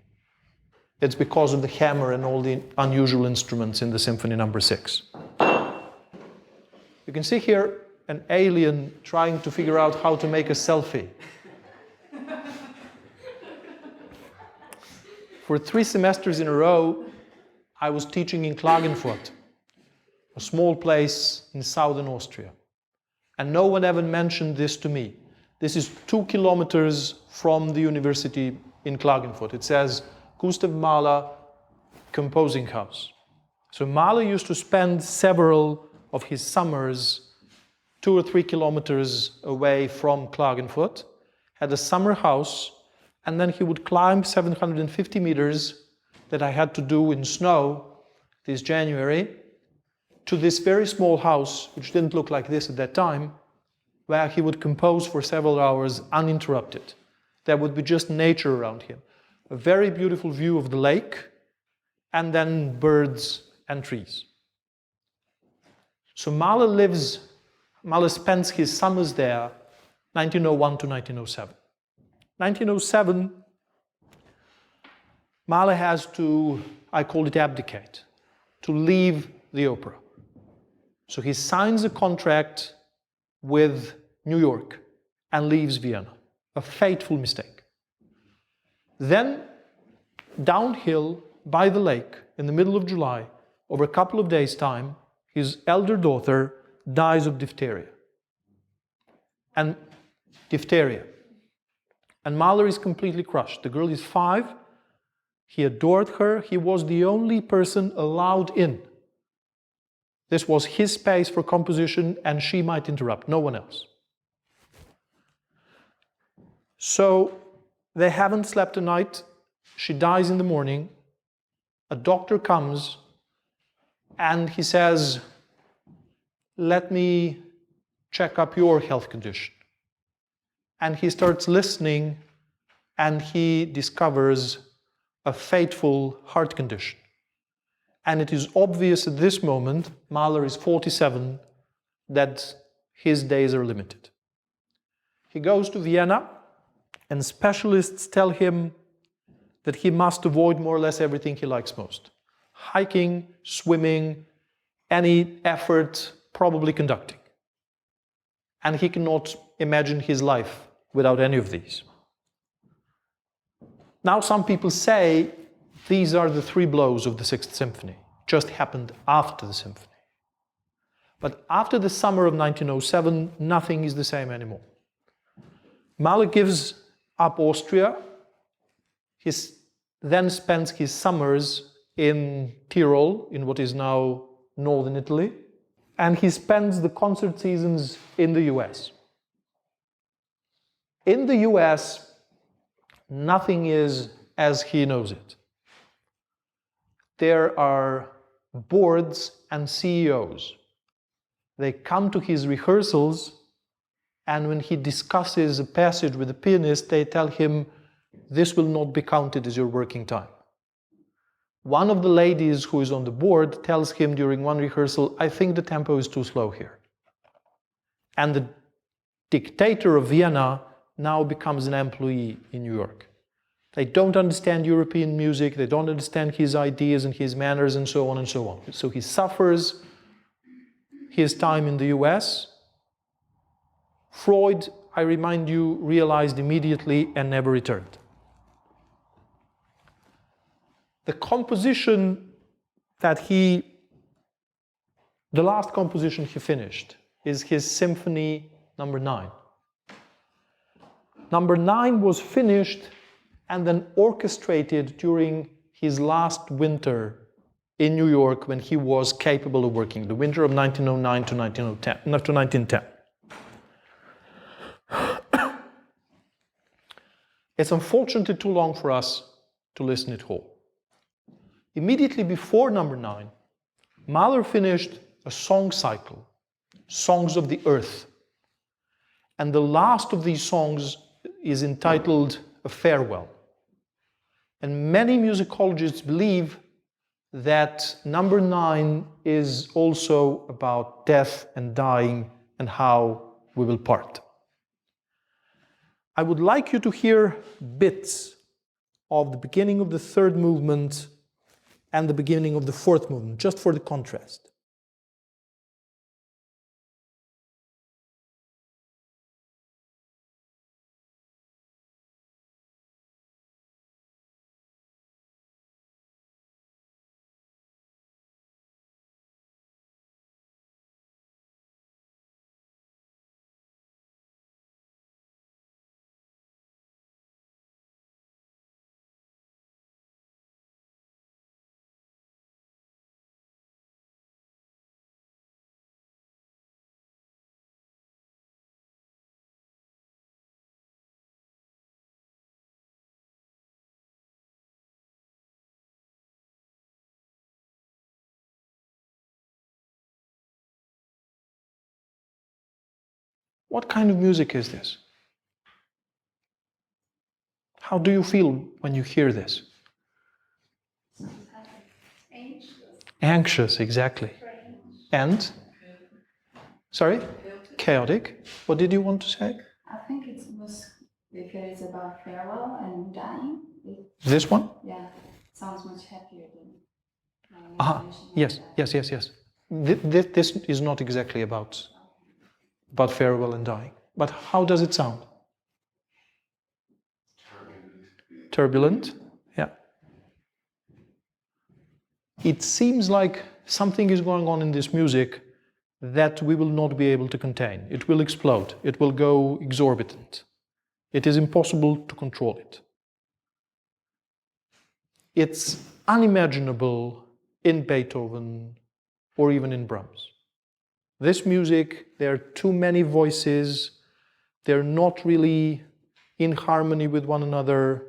It's because of the hammer and all the unusual instruments in the Symphony number 6. You can see here an alien trying to figure out how to make a selfie. For 3 semesters in a row, I was teaching in Klagenfurt, a small place in southern Austria. And no one ever mentioned this to me. This is 2 kilometers from the university in Klagenfurt. It says Gustav Mahler Composing House. So Mahler used to spend several of his summers 2 or 3 kilometers away from Klagenfurt, had a summer house, and then he would climb 750 meters that I had to do in snow this January to this very small house, which didn't look like this at that time, where he would compose for several hours uninterrupted. There would be just nature around him. A very beautiful view of the lake, and then birds and trees. So Mahler spends his summers there, 1901 to 1907. 1907, Mahler has to, I call it abdicate, to leave the opera. So he signs a contract with New York and leaves Vienna. A fateful mistake. Then, downhill by the lake, in the middle of July, over a couple of days' time, his elder daughter dies of diphtheria. And Mahler is completely crushed. The girl is 5. He adored her. He was the only person allowed in. This was his space for composition, and she might interrupt, no one else. So they haven't slept a night. She dies in the morning. A doctor comes and he says, let me check up your health condition. And he starts listening and he discovers a fateful heart condition. And it is obvious at this moment, Mahler is 47, that his days are limited. He goes to Vienna, and specialists tell him that he must avoid more or less everything he likes most. Hiking, swimming, any effort, probably conducting. And he cannot imagine his life without any of these. Now some people say these are the 3 blows of the 6th Symphony. Just happened after the symphony. But after the summer of 1907, nothing is the same anymore. Mahler gives up Austria. He then spends his summers in Tyrol, in what is now northern Italy, and he spends the concert seasons in the US. In the US, nothing is as he knows it. There are boards and CEOs. They come to his rehearsals, and when he discusses a passage with the pianist, they tell him, this will not be counted as your working time. One of the ladies who is on the board tells him during one rehearsal, I think the tempo is too slow here. And the dictator of Vienna now becomes an employee in New York. They don't understand European music, they don't understand his ideas and his manners and so on and so on. So he suffers his time in the US. Freud, I remind you, realized immediately and never returned. The composition the last composition he finished is his Symphony number 9. Number 9 was finished and then orchestrated during his last winter in New York when he was capable of working, the winter of 1909 to 1910. It's unfortunately too long for us to listen it whole. Immediately before number 9, Mahler finished a song cycle, Songs of the Earth. And the last of these songs is entitled A Farewell. And many musicologists believe that number 9 is also about death and dying and how we will part. I would like you to hear bits of the beginning of the third movement and the beginning of the fourth movement, just for the contrast. What kind of music is this? How do you feel when you hear this? Anxious. Anxious, exactly. And? Sorry? Chaotic. What did you want to say? I think it was because it's about farewell and dying. This one? Yeah, sounds much happier than my Ah, imagination. yes. This is not exactly about farewell and dying. But how does it sound? Turbulent? Yeah. It seems like something is going on in this music that we will not be able to contain. It will explode. It will go exorbitant. It is impossible to control it. It's unimaginable in Beethoven or even in Brahms. This music, there are too many voices. They're not really in harmony with one another.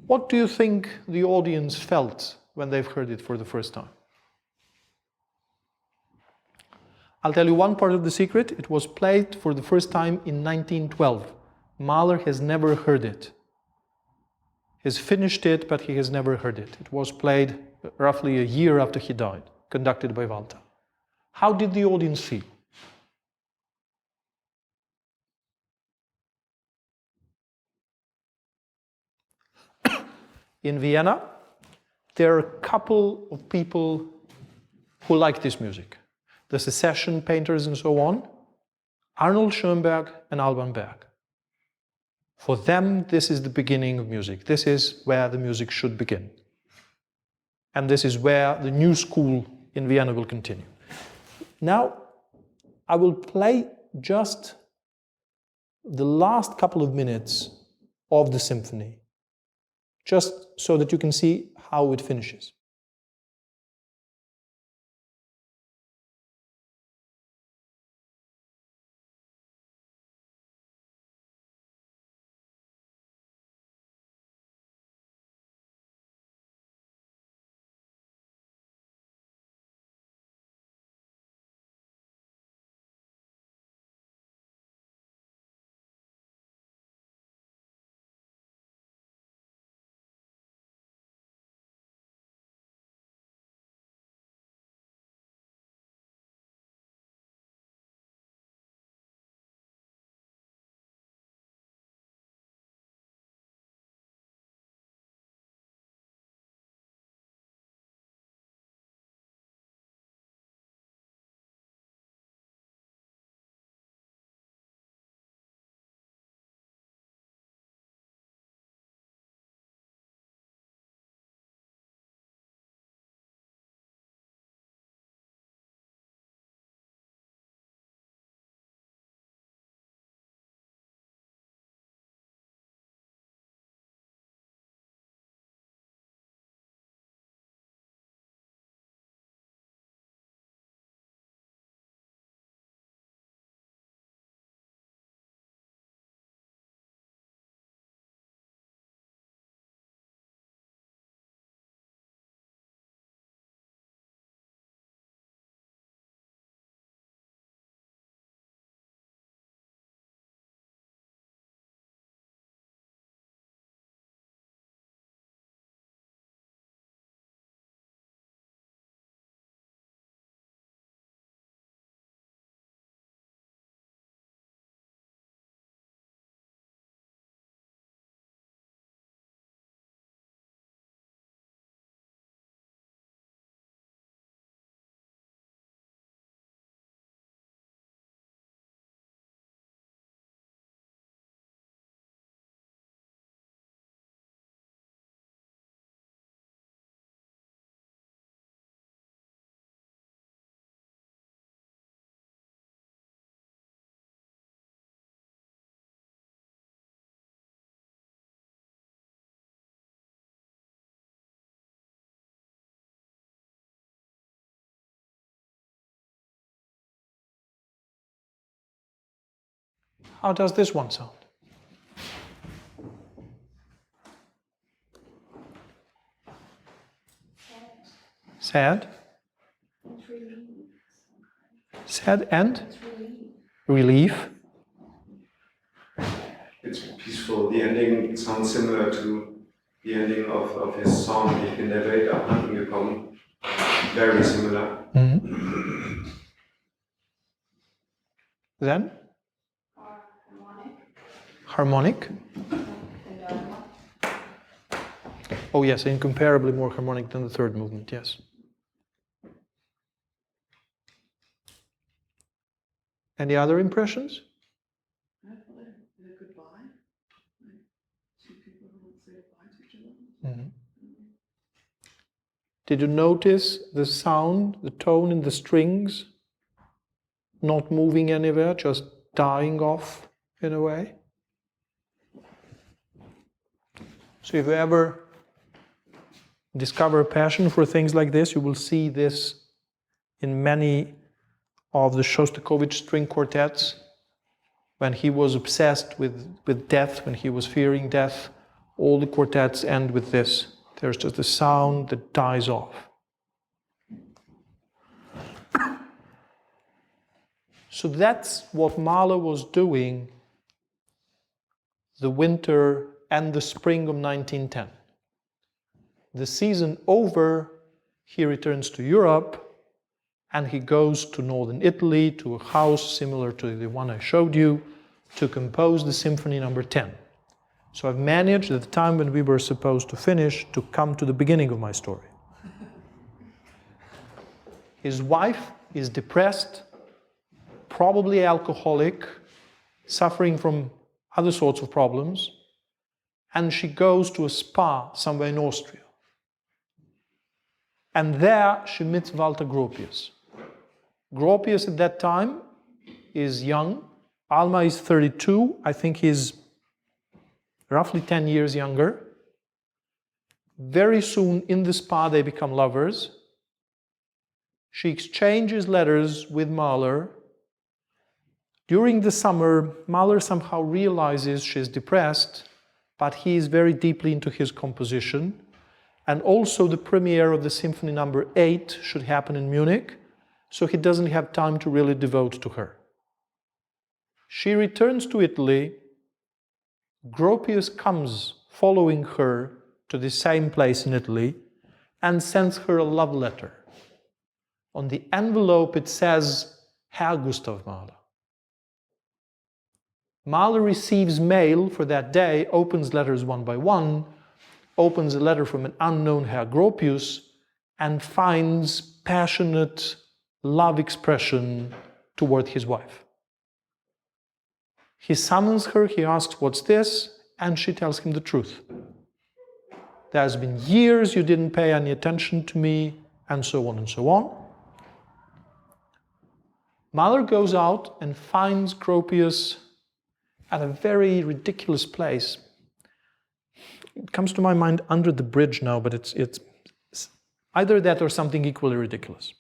What do you think the audience felt when they've heard it for the first time? I'll tell you one part of the secret. It was played for the first time in 1912. Mahler has never heard it. He's finished it, but he has never heard it. It was played roughly a year after he died, conducted by Walter. How did the audience feel? In Vienna, there are a couple of people who like this music. The secession painters and so on, Arnold Schoenberg and Alban Berg. For them, this is the beginning of music. This is where the music should begin. And this is where the new school in Vienna will continue. Now, I will play just the last couple of minutes of the symphony, just so that you can see how it finishes. How does this one sound? Sad. Sad and relief. It's peaceful. The ending sounds similar to the ending of his song, Ich bin der Welt abhanden gekommen. Very similar. Mm-hmm. Then? Harmonic. Oh yes, incomparably more harmonic than the third movement, yes. Any other impressions? I thought they did a goodbye. Like two people who would say goodbye to each other. Mm-hmm. Did you notice the sound, the tone in the strings not moving anywhere, just dying off in a way? So if you ever discover a passion for things like this, you will see this in many of the Shostakovich string quartets. When he was obsessed with death, when he was fearing death, all the quartets end with this. There's just a sound that dies off. So that's what Mahler was doing the winter and the spring of 1910. The season over, he returns to Europe and he goes to northern Italy, to a house similar to the one I showed you, to compose the Symphony No. 10. So I've managed at the time when we were supposed to finish to come to the beginning of my story. His wife is depressed, probably alcoholic, suffering from other sorts of problems, and she goes to a spa somewhere in Austria. And there she meets Walter Gropius. Gropius at that time is young. Alma is 32. I think he's roughly 10 years younger. Very soon in the spa they become lovers. She exchanges letters with Mahler. During the summer, Mahler somehow realizes she's depressed, but he is very deeply into his composition. And also the premiere of the Symphony No. 8 should happen in Munich, so he doesn't have time to really devote to her. She returns to Italy. Gropius comes following her to the same place in Italy and sends her a love letter. On the envelope it says, Herr Gustav Mahler. Mahler receives mail for that day, opens letters one by one, opens a letter from an unknown Herr Gropius, and finds passionate love expression toward his wife. He summons her, he asks, what's this? And she tells him the truth. There's been years you didn't pay any attention to me, and so on and so on. Mahler goes out and finds Gropius at a very ridiculous place. It comes to my mind under the bridge now, but it's either that or something equally ridiculous.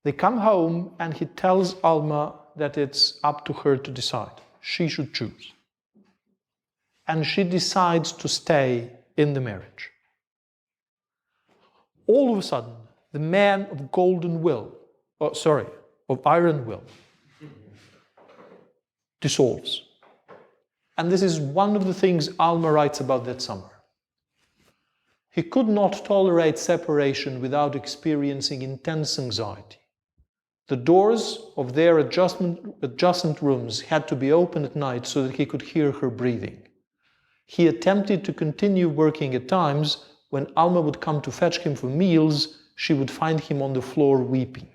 They come home and he tells Alma that it's up to her to decide. She should choose. And she decides to stay in the marriage. All of a sudden, the man of iron will, dissolves. And this is one of the things Alma writes about that summer. He could not tolerate separation without experiencing intense anxiety. The doors of their adjacent rooms had to be open at night so that he could hear her breathing. He attempted to continue working at times. When Alma would come to fetch him for meals, she would find him on the floor weeping.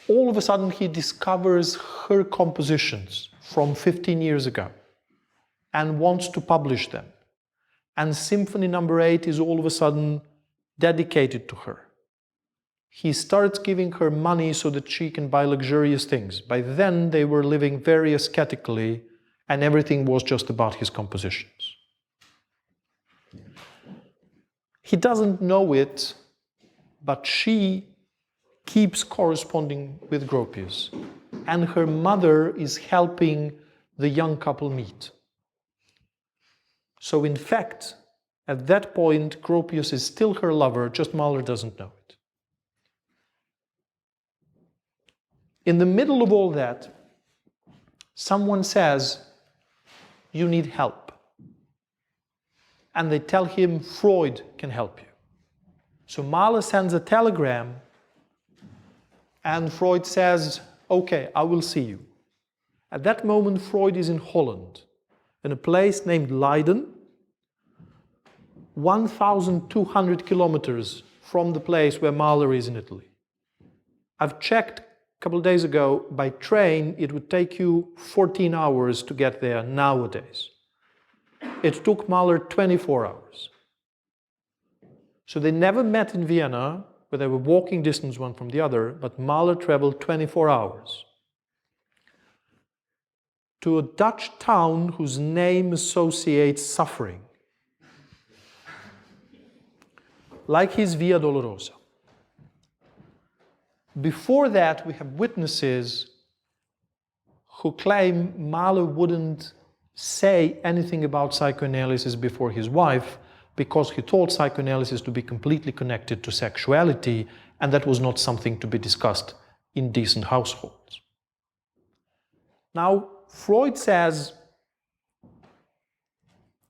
All of a sudden, he discovers her compositions from 15 years ago and wants to publish them. And Symphony No. 8 is all of a sudden dedicated to her. He starts giving her money so that she can buy luxurious things. By then, they were living very ascetically, and everything was just about his compositions. He doesn't know it, but she keeps corresponding with Gropius, and her mother is helping the young couple meet. So in fact, at that point, Gropius is still her lover, just Mahler doesn't know it. In the middle of all that, someone says, you need help. And they tell him, Freud can help you. So Mahler sends a telegram, and Freud says, okay, I will see you. At that moment, Freud is in Holland, in a place named Leiden, 1,200 kilometers from the place where Mahler is in Italy. I've checked a couple of days ago, by train, it would take you 14 hours to get there nowadays. It took Mahler 24 hours. So they never met in Vienna, where they were walking distance one from the other, but Mahler traveled 24 hours to a Dutch town whose name associates suffering, like his Via Dolorosa. Before that, we have witnesses who claim Mahler wouldn't say anything about psychoanalysis before his wife because he thought psychoanalysis to be completely connected to sexuality, and that was not something to be discussed in decent households. Now, Freud says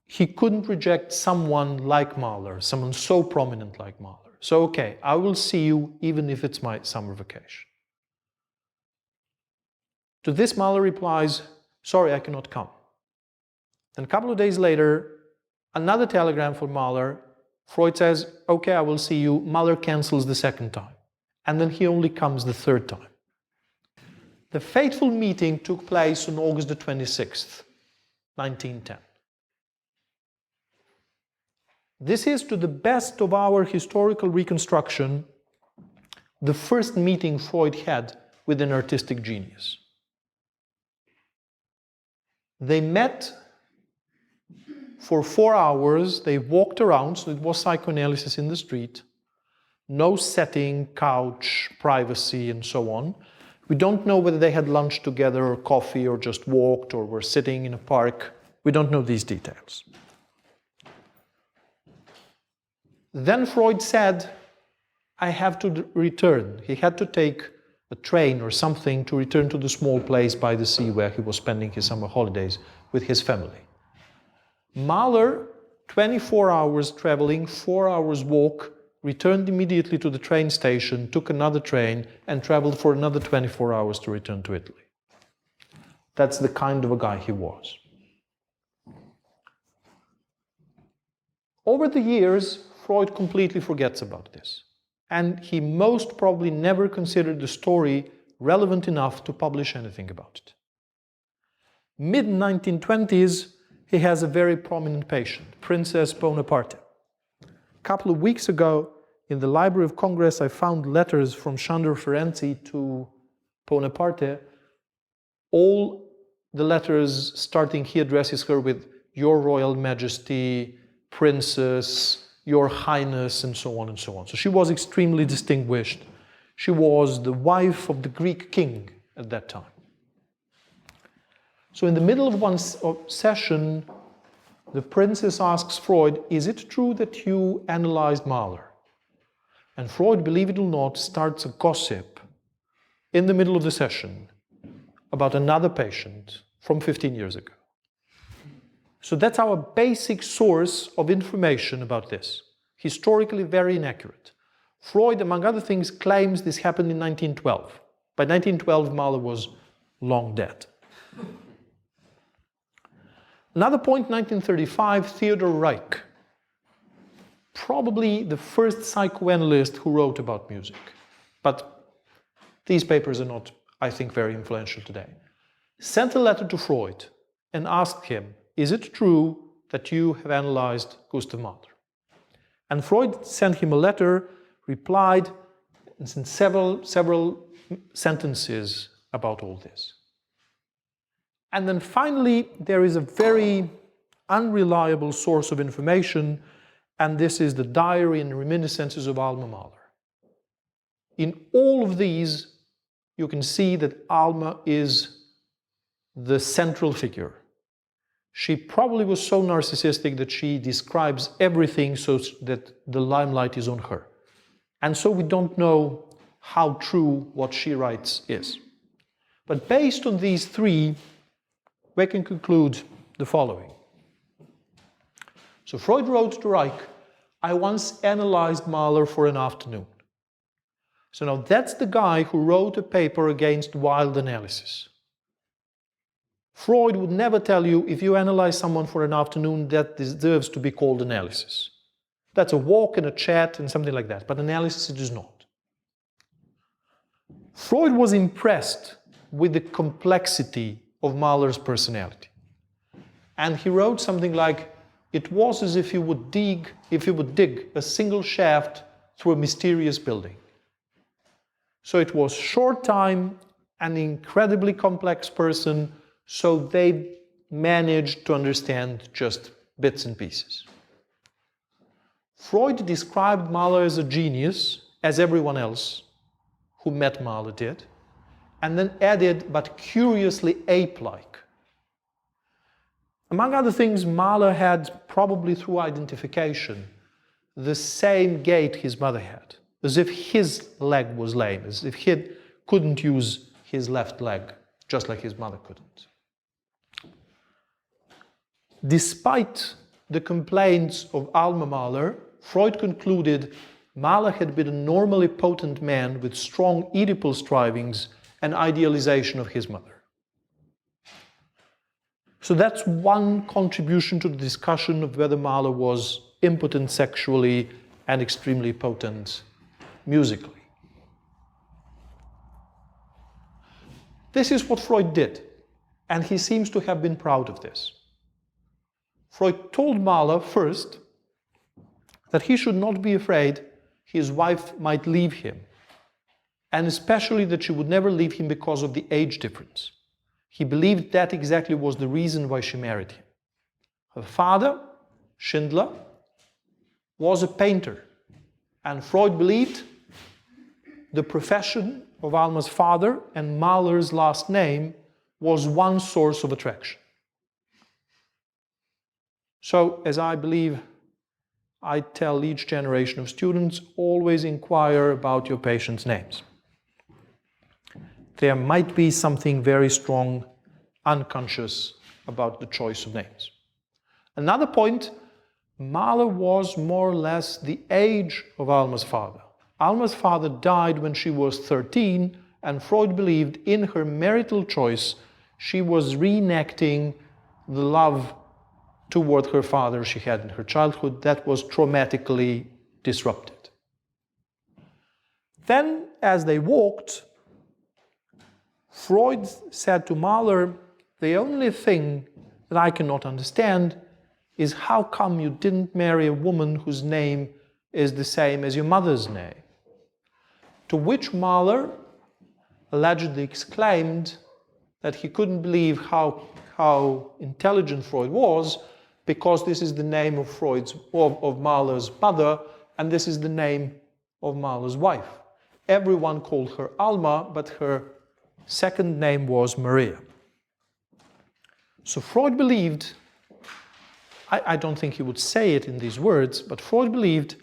he couldn't reject someone like Mahler, someone so prominent like Mahler. So, okay, I will see you even if it's my summer vacation. To this, Mahler replies, sorry, I cannot come. Then a couple of days later, another telegram from Mahler. Freud says, okay, I will see you. Mahler cancels the second time. And then he only comes the third time. The fateful meeting took place on August the 26th, 1910. This is, to the best of our historical reconstruction, the first meeting Freud had with an artistic genius. They met for 4 hours, they walked around, so it was psychoanalysis in the street. No setting, couch, privacy, and so on. We don't know whether they had lunch together or coffee or just walked or were sitting in a park. We don't know these details. Then Freud said, I have to return. He had to take a train or something to return to the small place by the sea where he was spending his summer holidays with his family. Mahler, 24 hours traveling, 4 hours walk, returned immediately to the train station, took another train, and traveled for another 24 hours to return to Italy. That's the kind of a guy he was. Over the years, Freud completely forgets about this, and he most probably never considered the story relevant enough to publish anything about it. Mid-1920s, he has a very prominent patient, Princess Bonaparte. A couple of weeks ago, in the Library of Congress, I found letters from Sándor Ferenczi to Bonaparte. All the letters starting, he addresses her with Your Royal Majesty, Princess, Your Highness, and so on and so on. So she was extremely distinguished. She was the wife of the Greek king at that time. So in the middle of one session, the princess asks Freud, is it true that you analyzed Mahler? And Freud, believe it or not, starts a gossip in the middle of the session about another patient from 15 years ago. So that's our basic source of information about this. Historically very inaccurate. Freud, among other things, claims this happened in 1912. By 1912, Mahler was long dead. Another point, 1935, Theodor Reich. Probably the first psychoanalyst who wrote about music. But these papers are not, I think, very influential today. Sent a letter to Freud and asked him, is it true that you have analyzed Gustav Mahler? And Freud sent him a letter, replied, and sent several sentences about all this. And then finally, there is a very unreliable source of information, and this is the diary and reminiscences of Alma Mahler. in all of these, you can see that Alma is the central figure. She probably was so narcissistic that she describes everything so that the limelight is on her. And so we don't know how true what she writes is. But based on these three, we can conclude the following. So Freud wrote to Reich, I once analyzed Mahler for an afternoon. So now that's the guy who wrote a paper against wild analysis. Freud would never tell you if you analyze someone for an afternoon that deserves to be called analysis. That's a walk and a chat and something like that, but analysis it is not. Freud was impressed with the complexity of Mahler's personality. And he wrote something like, it was as if you would dig a single shaft through a mysterious building. So it was short time, an incredibly complex person, so they managed to understand just bits and pieces. Freud described Mahler as a genius, as everyone else who met Mahler did, and then added, but curiously ape-like. Among other things, Mahler had, probably through identification, the same gait his mother had, as if his leg was lame, as if he couldn't use his left leg, just like his mother couldn't. Despite the complaints of Alma Mahler, Freud concluded Mahler had been a normally potent man with strong Oedipal strivings and idealization of his mother. So that's one contribution to the discussion of whether Mahler was impotent sexually and extremely potent musically. This is what Freud did, and he seems to have been proud of this. Freud told Mahler first that he should not be afraid his wife might leave him, and especially that she would never leave him because of the age difference. He believed that exactly was the reason why she married him. Her father, Schindler, was a painter, and Freud believed the profession of Alma's father and Mahler's last name was one source of attraction. So, as I believe I tell each generation of students, always inquire about your patients' names. There might be something very strong, unconscious about the choice of names. Another point, Mahler was more or less the age of Alma's father. Alma's father died when she was 13, and Freud believed in her marital choice she was reenacting the love toward her father she had in her childhood that was traumatically disrupted. Then, as they walked, Freud said to Mahler, the only thing that I cannot understand is how come you didn't marry a woman whose name is the same as your mother's name? To which Mahler allegedly exclaimed that he couldn't believe how intelligent Freud was, because this is the name of Mahler's mother, and this is the name of Mahler's wife. Everyone called her Alma, but her second name was Maria. So Freud believed, I don't think he would say it in these words, but Freud believed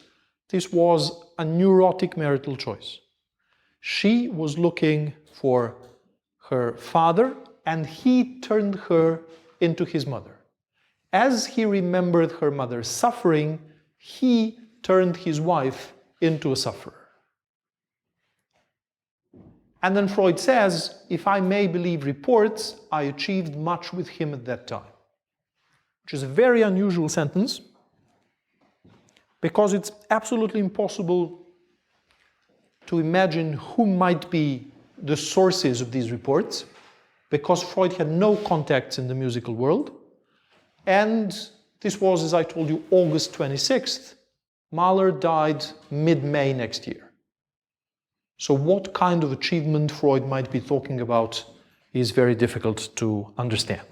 this was a neurotic marital choice. She was looking for her father, and he turned her into his mother. As he remembered her mother's suffering, he turned his wife into a sufferer. And then Freud says, if I may believe reports, I achieved much with him at that time. Which is a very unusual sentence, because it's absolutely impossible to imagine who might be the sources of these reports, because Freud had no contacts in the musical world. And this was, as I told you, August 26th. Mahler died mid-May next year. So what kind of achievement Freud might be talking about is very difficult to understand.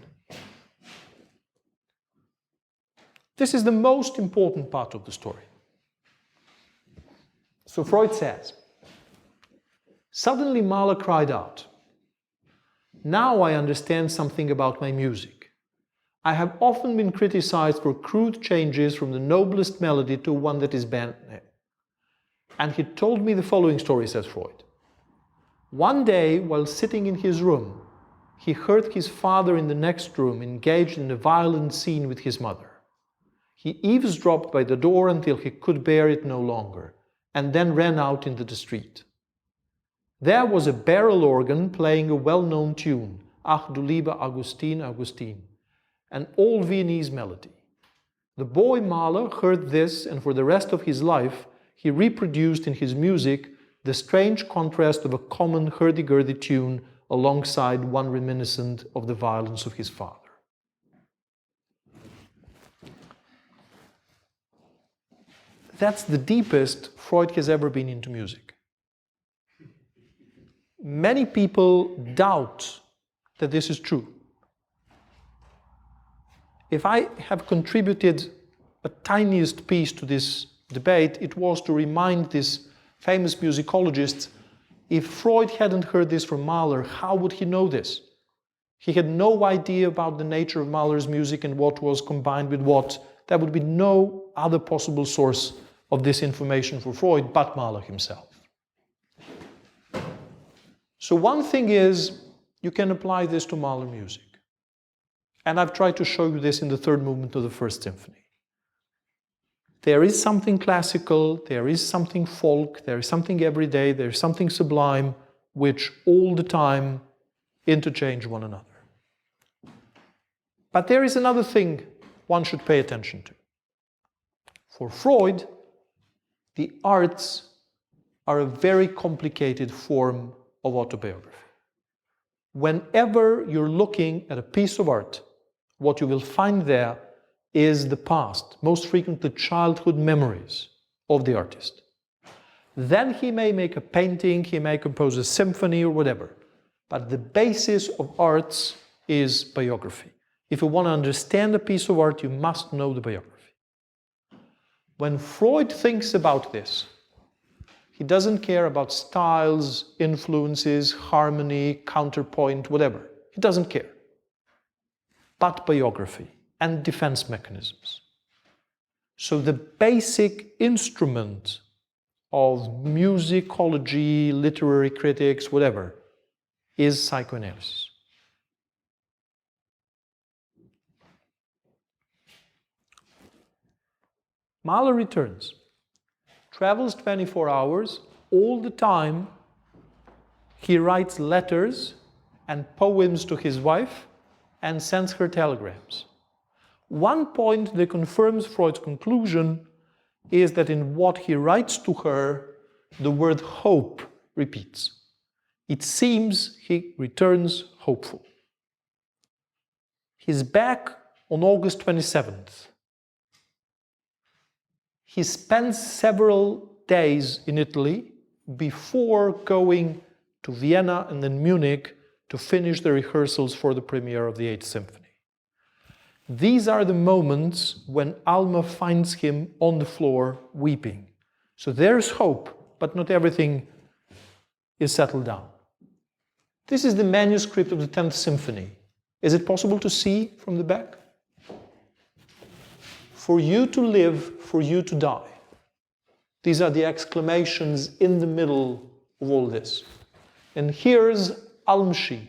This is the most important part of the story. So Freud says, Suddenly Mahler cried out, "Now I understand something about my music. I have often been criticized for crude changes from the noblest melody to one that is bent." And he told me the following story, says Freud. One day, while sitting in his room, he heard his father in the next room engaged in a violent scene with his mother. He eavesdropped by the door until he could bear it no longer, and then ran out into the street. There was a barrel organ playing a well-known tune, Ach du lieber Augustin, Augustin, an old Viennese melody. The boy Mahler heard this, and for the rest of his life, he reproduced in his music the strange contrast of a common hurdy-gurdy tune alongside one reminiscent of the violence of his father. That's the deepest Freud has ever been into music. Many people doubt that this is true. If I have contributed a tiniest piece to this debate, it was to remind this famous musicologist, if Freud hadn't heard this from Mahler, how would he know this? He had no idea about the nature of Mahler's music and what was combined with what. There would be no other possible source of this information for Freud but Mahler himself. So one thing is, you can apply this to Mahler music. And I've tried to show you this in the third movement of the First Symphony. There is something classical, there is something folk, there is something everyday, there is something sublime, which all the time interchange one another. But there is another thing one should pay attention to. For Freud, the arts are a very complicated form of autobiography. Whenever you're looking at a piece of art, what you will find there is the past, most frequently childhood memories of the artist. Then he may make a painting, he may compose a symphony or whatever, but the basis of arts is biography. If you want to understand a piece of art, you must know the biography. When Freud thinks about this, he doesn't care about styles, influences, harmony, counterpoint, whatever. He doesn't care. But biography and defense mechanisms. So the basic instrument of musicology, literary critics, whatever, is psychoanalysis. Mahler returns, travels 24 hours, all the time he writes letters and poems to his wife and sends her telegrams. One point that confirms Freud's conclusion is that in what he writes to her, the word hope repeats. It seems he returns hopeful. He's back on August 27th. He spends several days in Italy before going to Vienna and then Munich to finish the rehearsals for the premiere of the 8th Symphony. These are the moments when Alma finds him on the floor weeping. So there's hope, but not everything is settled down. This is the manuscript of the 10th Symphony. Is it possible to see from the back? For you to live, for you to die. These are the exclamations in the middle of all this. And here's Almshi,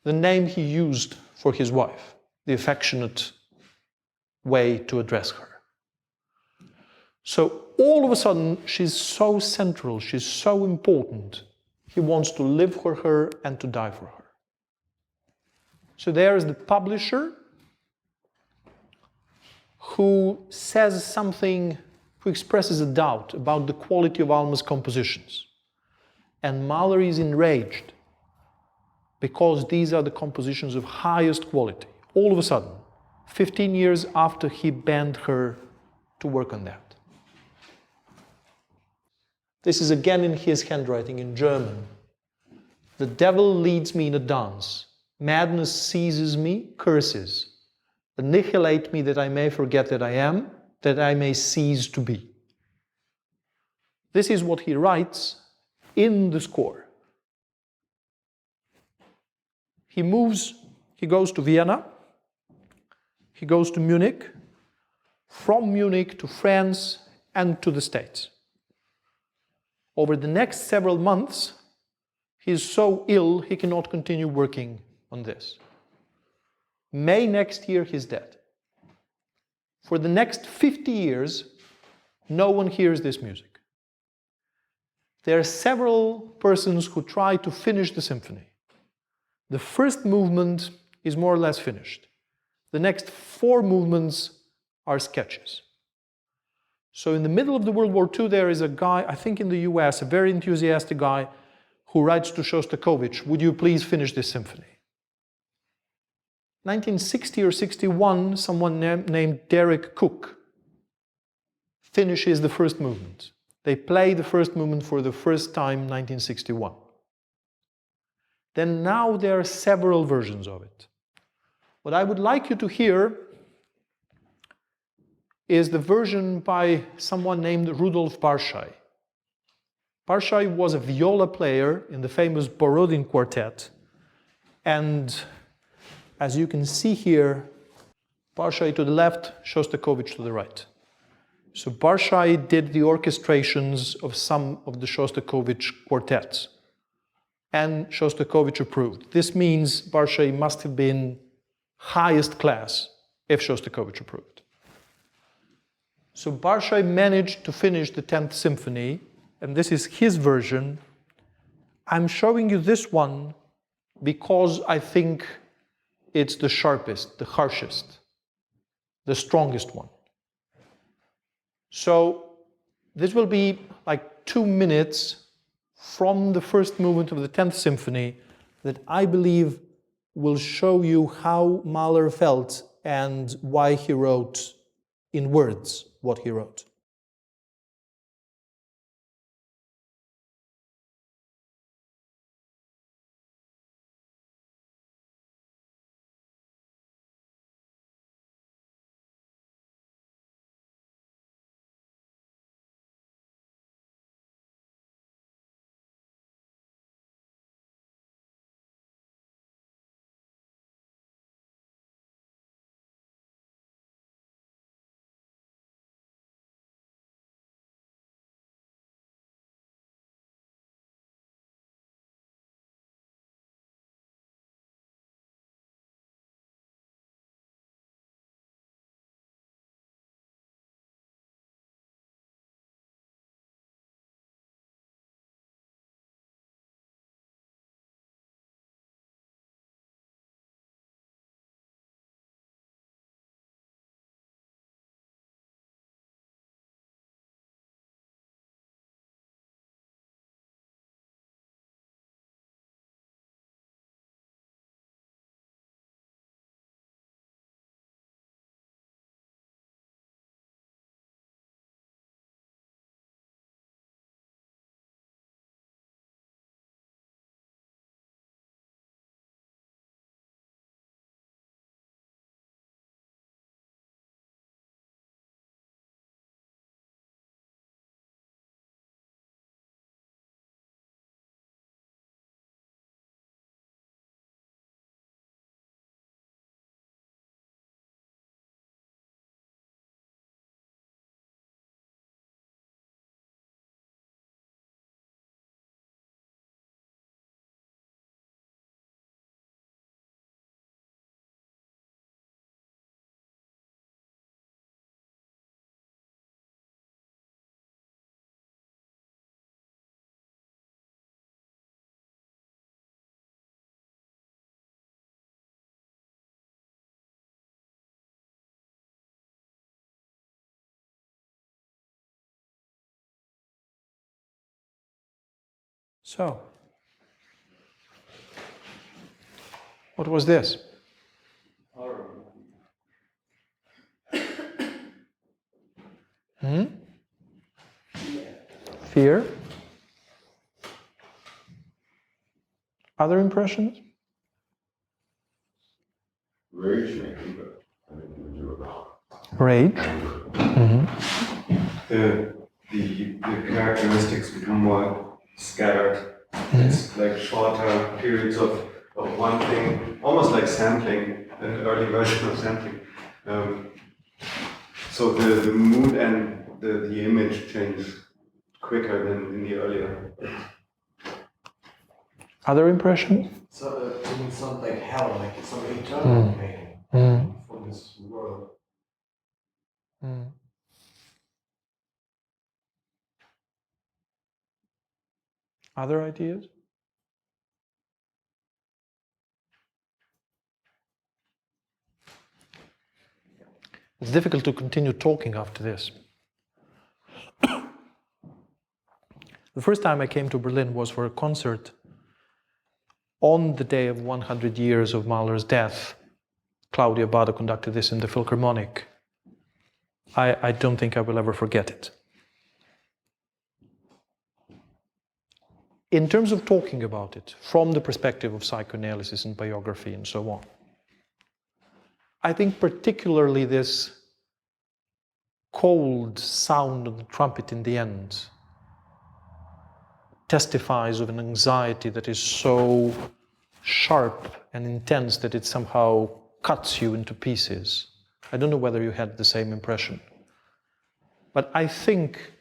the name he used for his wife, the affectionate way to address her. So all of a sudden, she's so central, she's so important. He wants to live for her and to die for her. So there is the publisher who says something, who expresses a doubt about the quality of Alma's compositions. And Mahler is enraged because these are the compositions of highest quality. All of a sudden, 15 years after he banned her to work on that. This is again in his handwriting in German. The devil leads me in a dance. Madness seizes me, curses. Annihilate me that I may forget that I am, that I may cease to be. This is what he writes in the score. he goes to Vienna, he goes to Munich, from Munich to France and to the States. Over the next several months, he's so ill he cannot continue working on this. May next year, he's dead. For the next 50 years, no one hears this music. There are several persons who try to finish the symphony. The first movement is more or less finished. The next 4 movements are sketches. So in the middle of the World War II, there is a guy, I think in the US, a very enthusiastic guy, who writes to Shostakovich, would you please finish this symphony? 1960 or 61, someone named Derek Cook finishes the first movement. They play the first movement for the first time in 1961. Then now there are several versions of it. What I would like you to hear is the version by someone named Rudolf Barschai. Barschai was a viola player in the famous Borodin Quartet, and as you can see here, Barschai to the left, Shostakovich to the right. So Barschai did the orchestrations of some of the Shostakovich quartets, and Shostakovich approved. This means Barschai must have been highest class if Shostakovich approved. So Barschai managed to finish the 10th symphony, and this is his version. I'm showing you this one because I think it's the sharpest, the harshest, the strongest one. So this will be like 2 minutes from the first movement of the 10th symphony that I believe will show you how Mahler felt and why he wrote in words what he wrote. So, what was this? Fear? Other impressions? Rage, maybe, but I think you would do about. Rage? The characteristics become more scattered. It's like shorter periods of 1 one thing, almost like sampling, an early version of sampling. So the mood and the image change quicker than in the earlier. Other impressions? So to me, it sounds like hell, like it's some eternal pain from this world. Other ideas? It's difficult to continue talking after this. The first time I came to Berlin was for a concert on the day of 100 years of Mahler's death. Claudia Bada conducted this in the Philharmonic. I don't think I will ever forget it. In terms of talking about it, from the perspective of psychoanalysis and biography and so on, I think particularly this cold sound of the trumpet in the end testifies of an anxiety that is so sharp and intense that it somehow cuts you into pieces. I don't know whether you had the same impression. But I think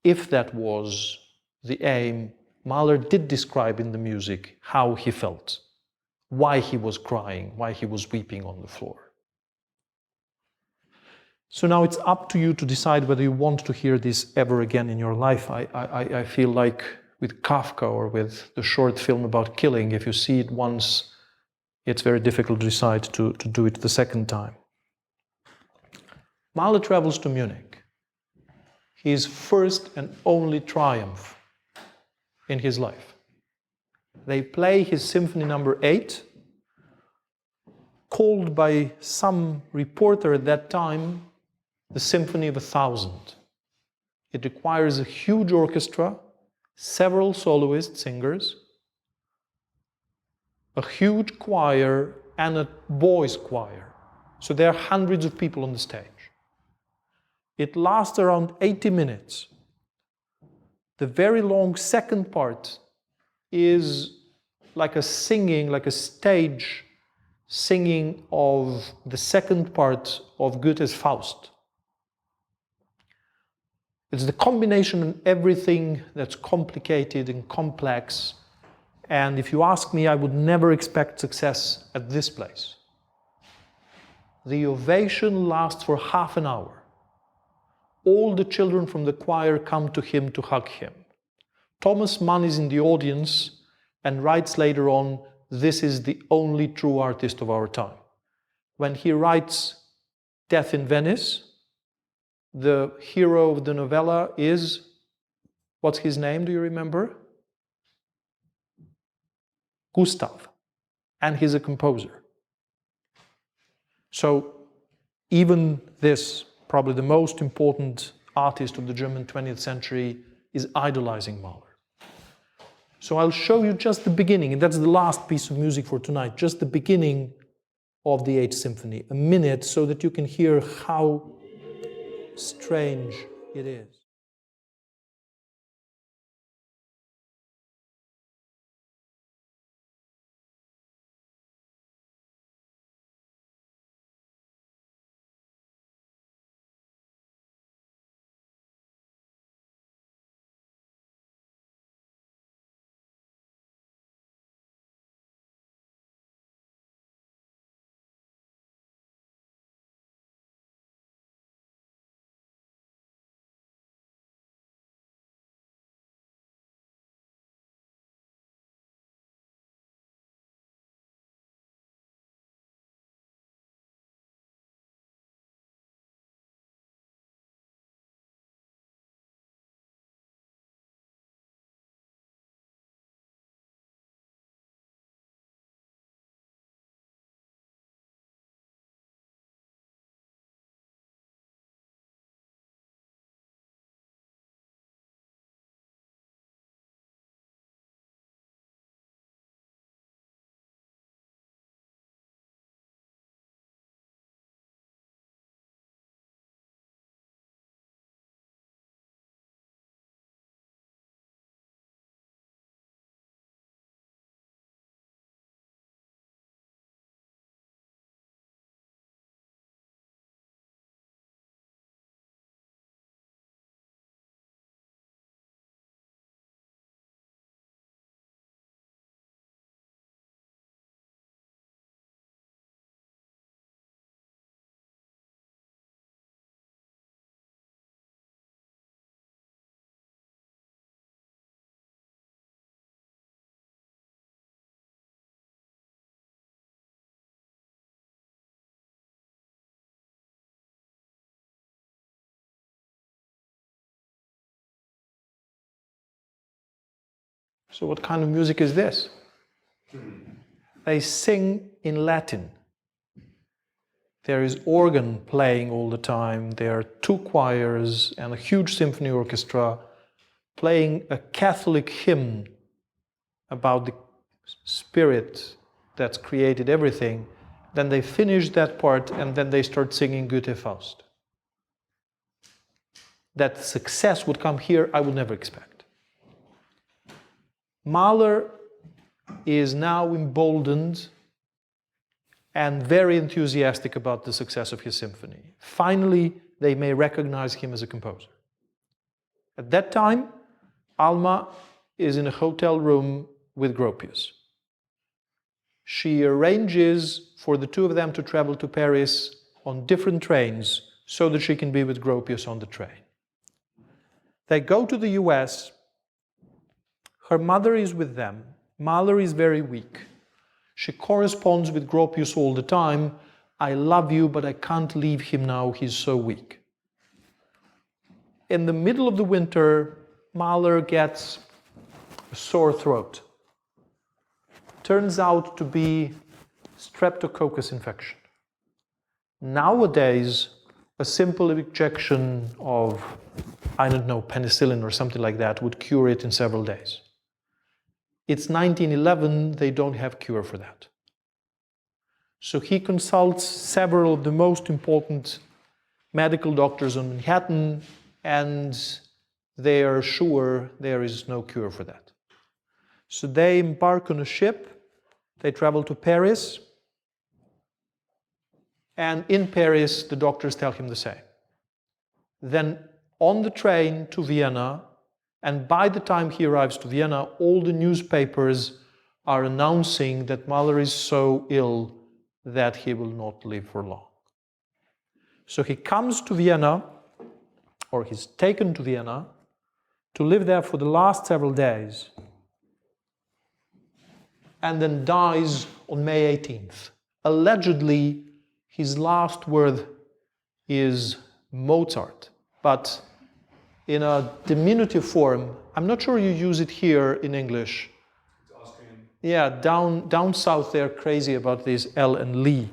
if that was the aim, Mahler did describe in the music how he felt, why he was crying, why he was weeping on the floor. So now it's up to you to decide whether you want to hear this ever again in your life. I feel like with Kafka or with the short film about killing, if you see it once, it's very difficult to decide to do it the second time. Mahler travels to Munich. His first and only triumph in his life. They play his Symphony No. 8, called by some reporter at that time the Symphony of 1,000. It requires a huge orchestra, several soloist singers, a huge choir, and a boys' choir. So there are hundreds of people on the stage. It lasts around 80 minutes. The very long second part is like a singing, like a stage singing of the second part of Goethe's Faust. It's the combination of everything that's complicated and complex. And if you ask me, I would never expect success at this place. The ovation lasts for half an hour. All the children from the choir come to him to hug him. Thomas Mann is in the audience and writes later on, "This is the only true artist of our time." When he writes Death in Venice, the hero of the novella is, what's his name, do you remember? Gustav. And he's a composer. So even this, probably the most important artist of the German 20th century, is idolizing Mahler. So I'll show you just the beginning, and that's the last piece of music for tonight, just the beginning of the 8th Symphony, a minute, so that you can hear how strange it is. So what kind of music is this? They sing in Latin. There is organ playing all the time. There are two choirs and a huge symphony orchestra playing a Catholic hymn about the spirit that's created everything. Then they finish that part and then they start singing Goethe Faust. That success would come here, I would never expect. Mahler is now emboldened and very enthusiastic about the success of his symphony. Finally, they may recognize him as a composer. At that time, Alma is in a hotel room with Gropius. She arranges for the two of them to travel to Paris on different trains so that she can be with Gropius on the train. They go to the US. Her mother is with them. Mahler is very weak. She corresponds with Gropius all the time. I love you, but I can't leave him now, he's so weak. In the middle of the winter, Mahler gets a sore throat. Turns out to be streptococcus infection. Nowadays, a simple injection of, I don't know, penicillin or something like that would cure it in several days. It's 1911, they don't have cure for that. So he consults several of the most important medical doctors on Manhattan, and they are sure there is no cure for that. So they embark on a ship, they travel to Paris, and in Paris the doctors tell him the same. Then on the train to Vienna, and by the time he arrives to Vienna, all the newspapers are announcing that Mahler is so ill that he will not live for long. So he comes to Vienna, or he's taken to Vienna, to live there for the last several days, and then dies on May 18th. Allegedly, his last word is Mozart, but in a diminutive form. I'm not sure you use it here in English. It's Austrian. Yeah, down south they're crazy about this L and Lee.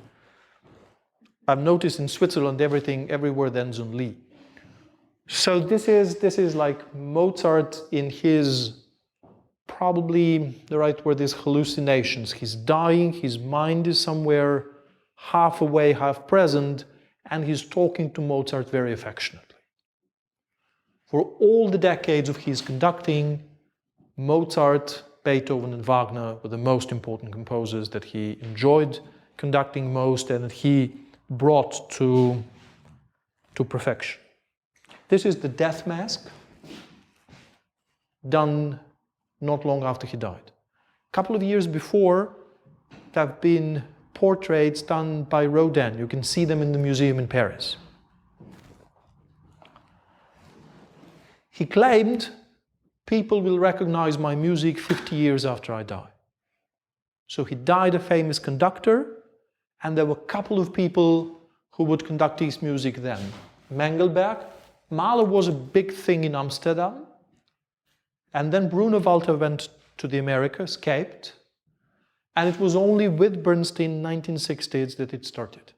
I've noticed in Switzerland every word ends on Lee. So this is like Mozart in his, probably the right word is hallucinations. He's dying, his mind is somewhere half away, half present, and he's talking to Mozart very affectionately. For all the decades of his conducting, Mozart, Beethoven, and Wagner were the most important composers that he enjoyed conducting most and that he brought to perfection. This is the death mask, done not long after he died. A couple of years before, there have been portraits done by Rodin. You can see them in the museum in Paris. He claimed, people will recognize my music 50 years after I die. So he died a famous conductor, and there were a couple of people who would conduct his music then. Mengelberg. Mahler was a big thing in Amsterdam. And then Bruno Walter went to the America, escaped. And it was only with Bernstein in 1960s that it started.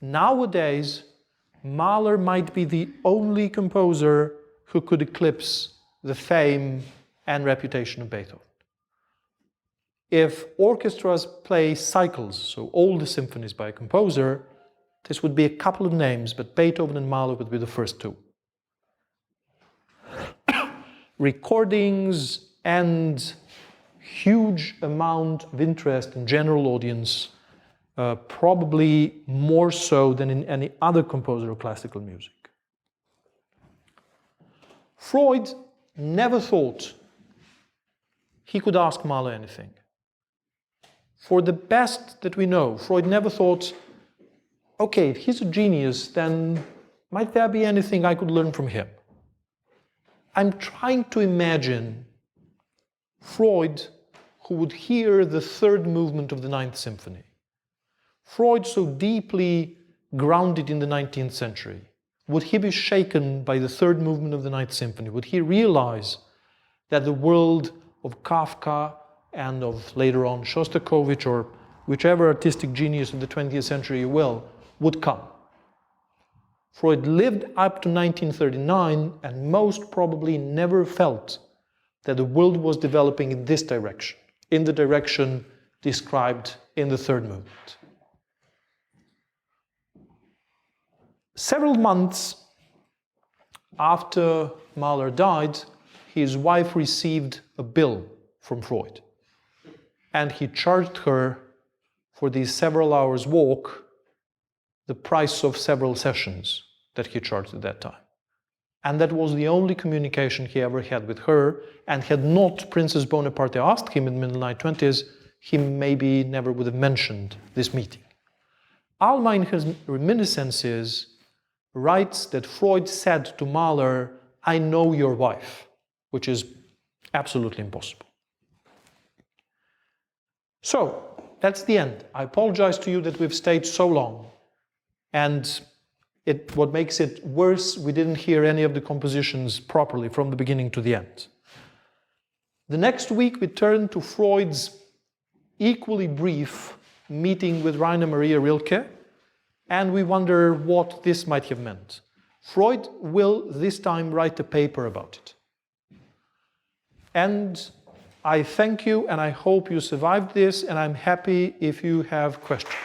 Nowadays, Mahler might be the only composer who could eclipse the fame and reputation of Beethoven. If orchestras play cycles, so all the symphonies by a composer, this would be a couple of names, but Beethoven and Mahler would be the first two. Recordings and huge amount of interest in general audience, probably more so than in any other composer of classical music. Freud never thought he could ask Mahler anything. For the best that we know, Freud never thought, okay, if he's a genius, then might there be anything I could learn from him? I'm trying to imagine Freud who would hear the third movement of the Ninth Symphony. Freud, so deeply grounded in the 19th century, would he be shaken by the third movement of the Ninth Symphony? Would he realize that the world of Kafka and of later on Shostakovich or whichever artistic genius of the 20th century you will, would come. Freud lived up to 1939 and most probably never felt that the world was developing in this direction, in the direction described in the third movement. Several months after Mahler died, his wife received a bill from Freud, and he charged her for these several hours walk the price of several sessions that he charged at that time. And that was the only communication he ever had with her, and had not Princess Bonaparte asked him in the middle 1920s, he maybe never would have mentioned this meeting. Alma, in his reminiscences, writes that Freud said to Mahler, "I know your wife," which is absolutely impossible. So, that's the end. I apologize to you that we've stayed so long. And what makes it worse, we didn't hear any of the compositions properly from the beginning to the end. The next week we turn to Freud's equally brief meeting with Rainer Maria Rilke, and we wonder what this might have meant. Freud will this time write a paper about it. And I thank you and I hope you survived this, and I'm happy if you have questions.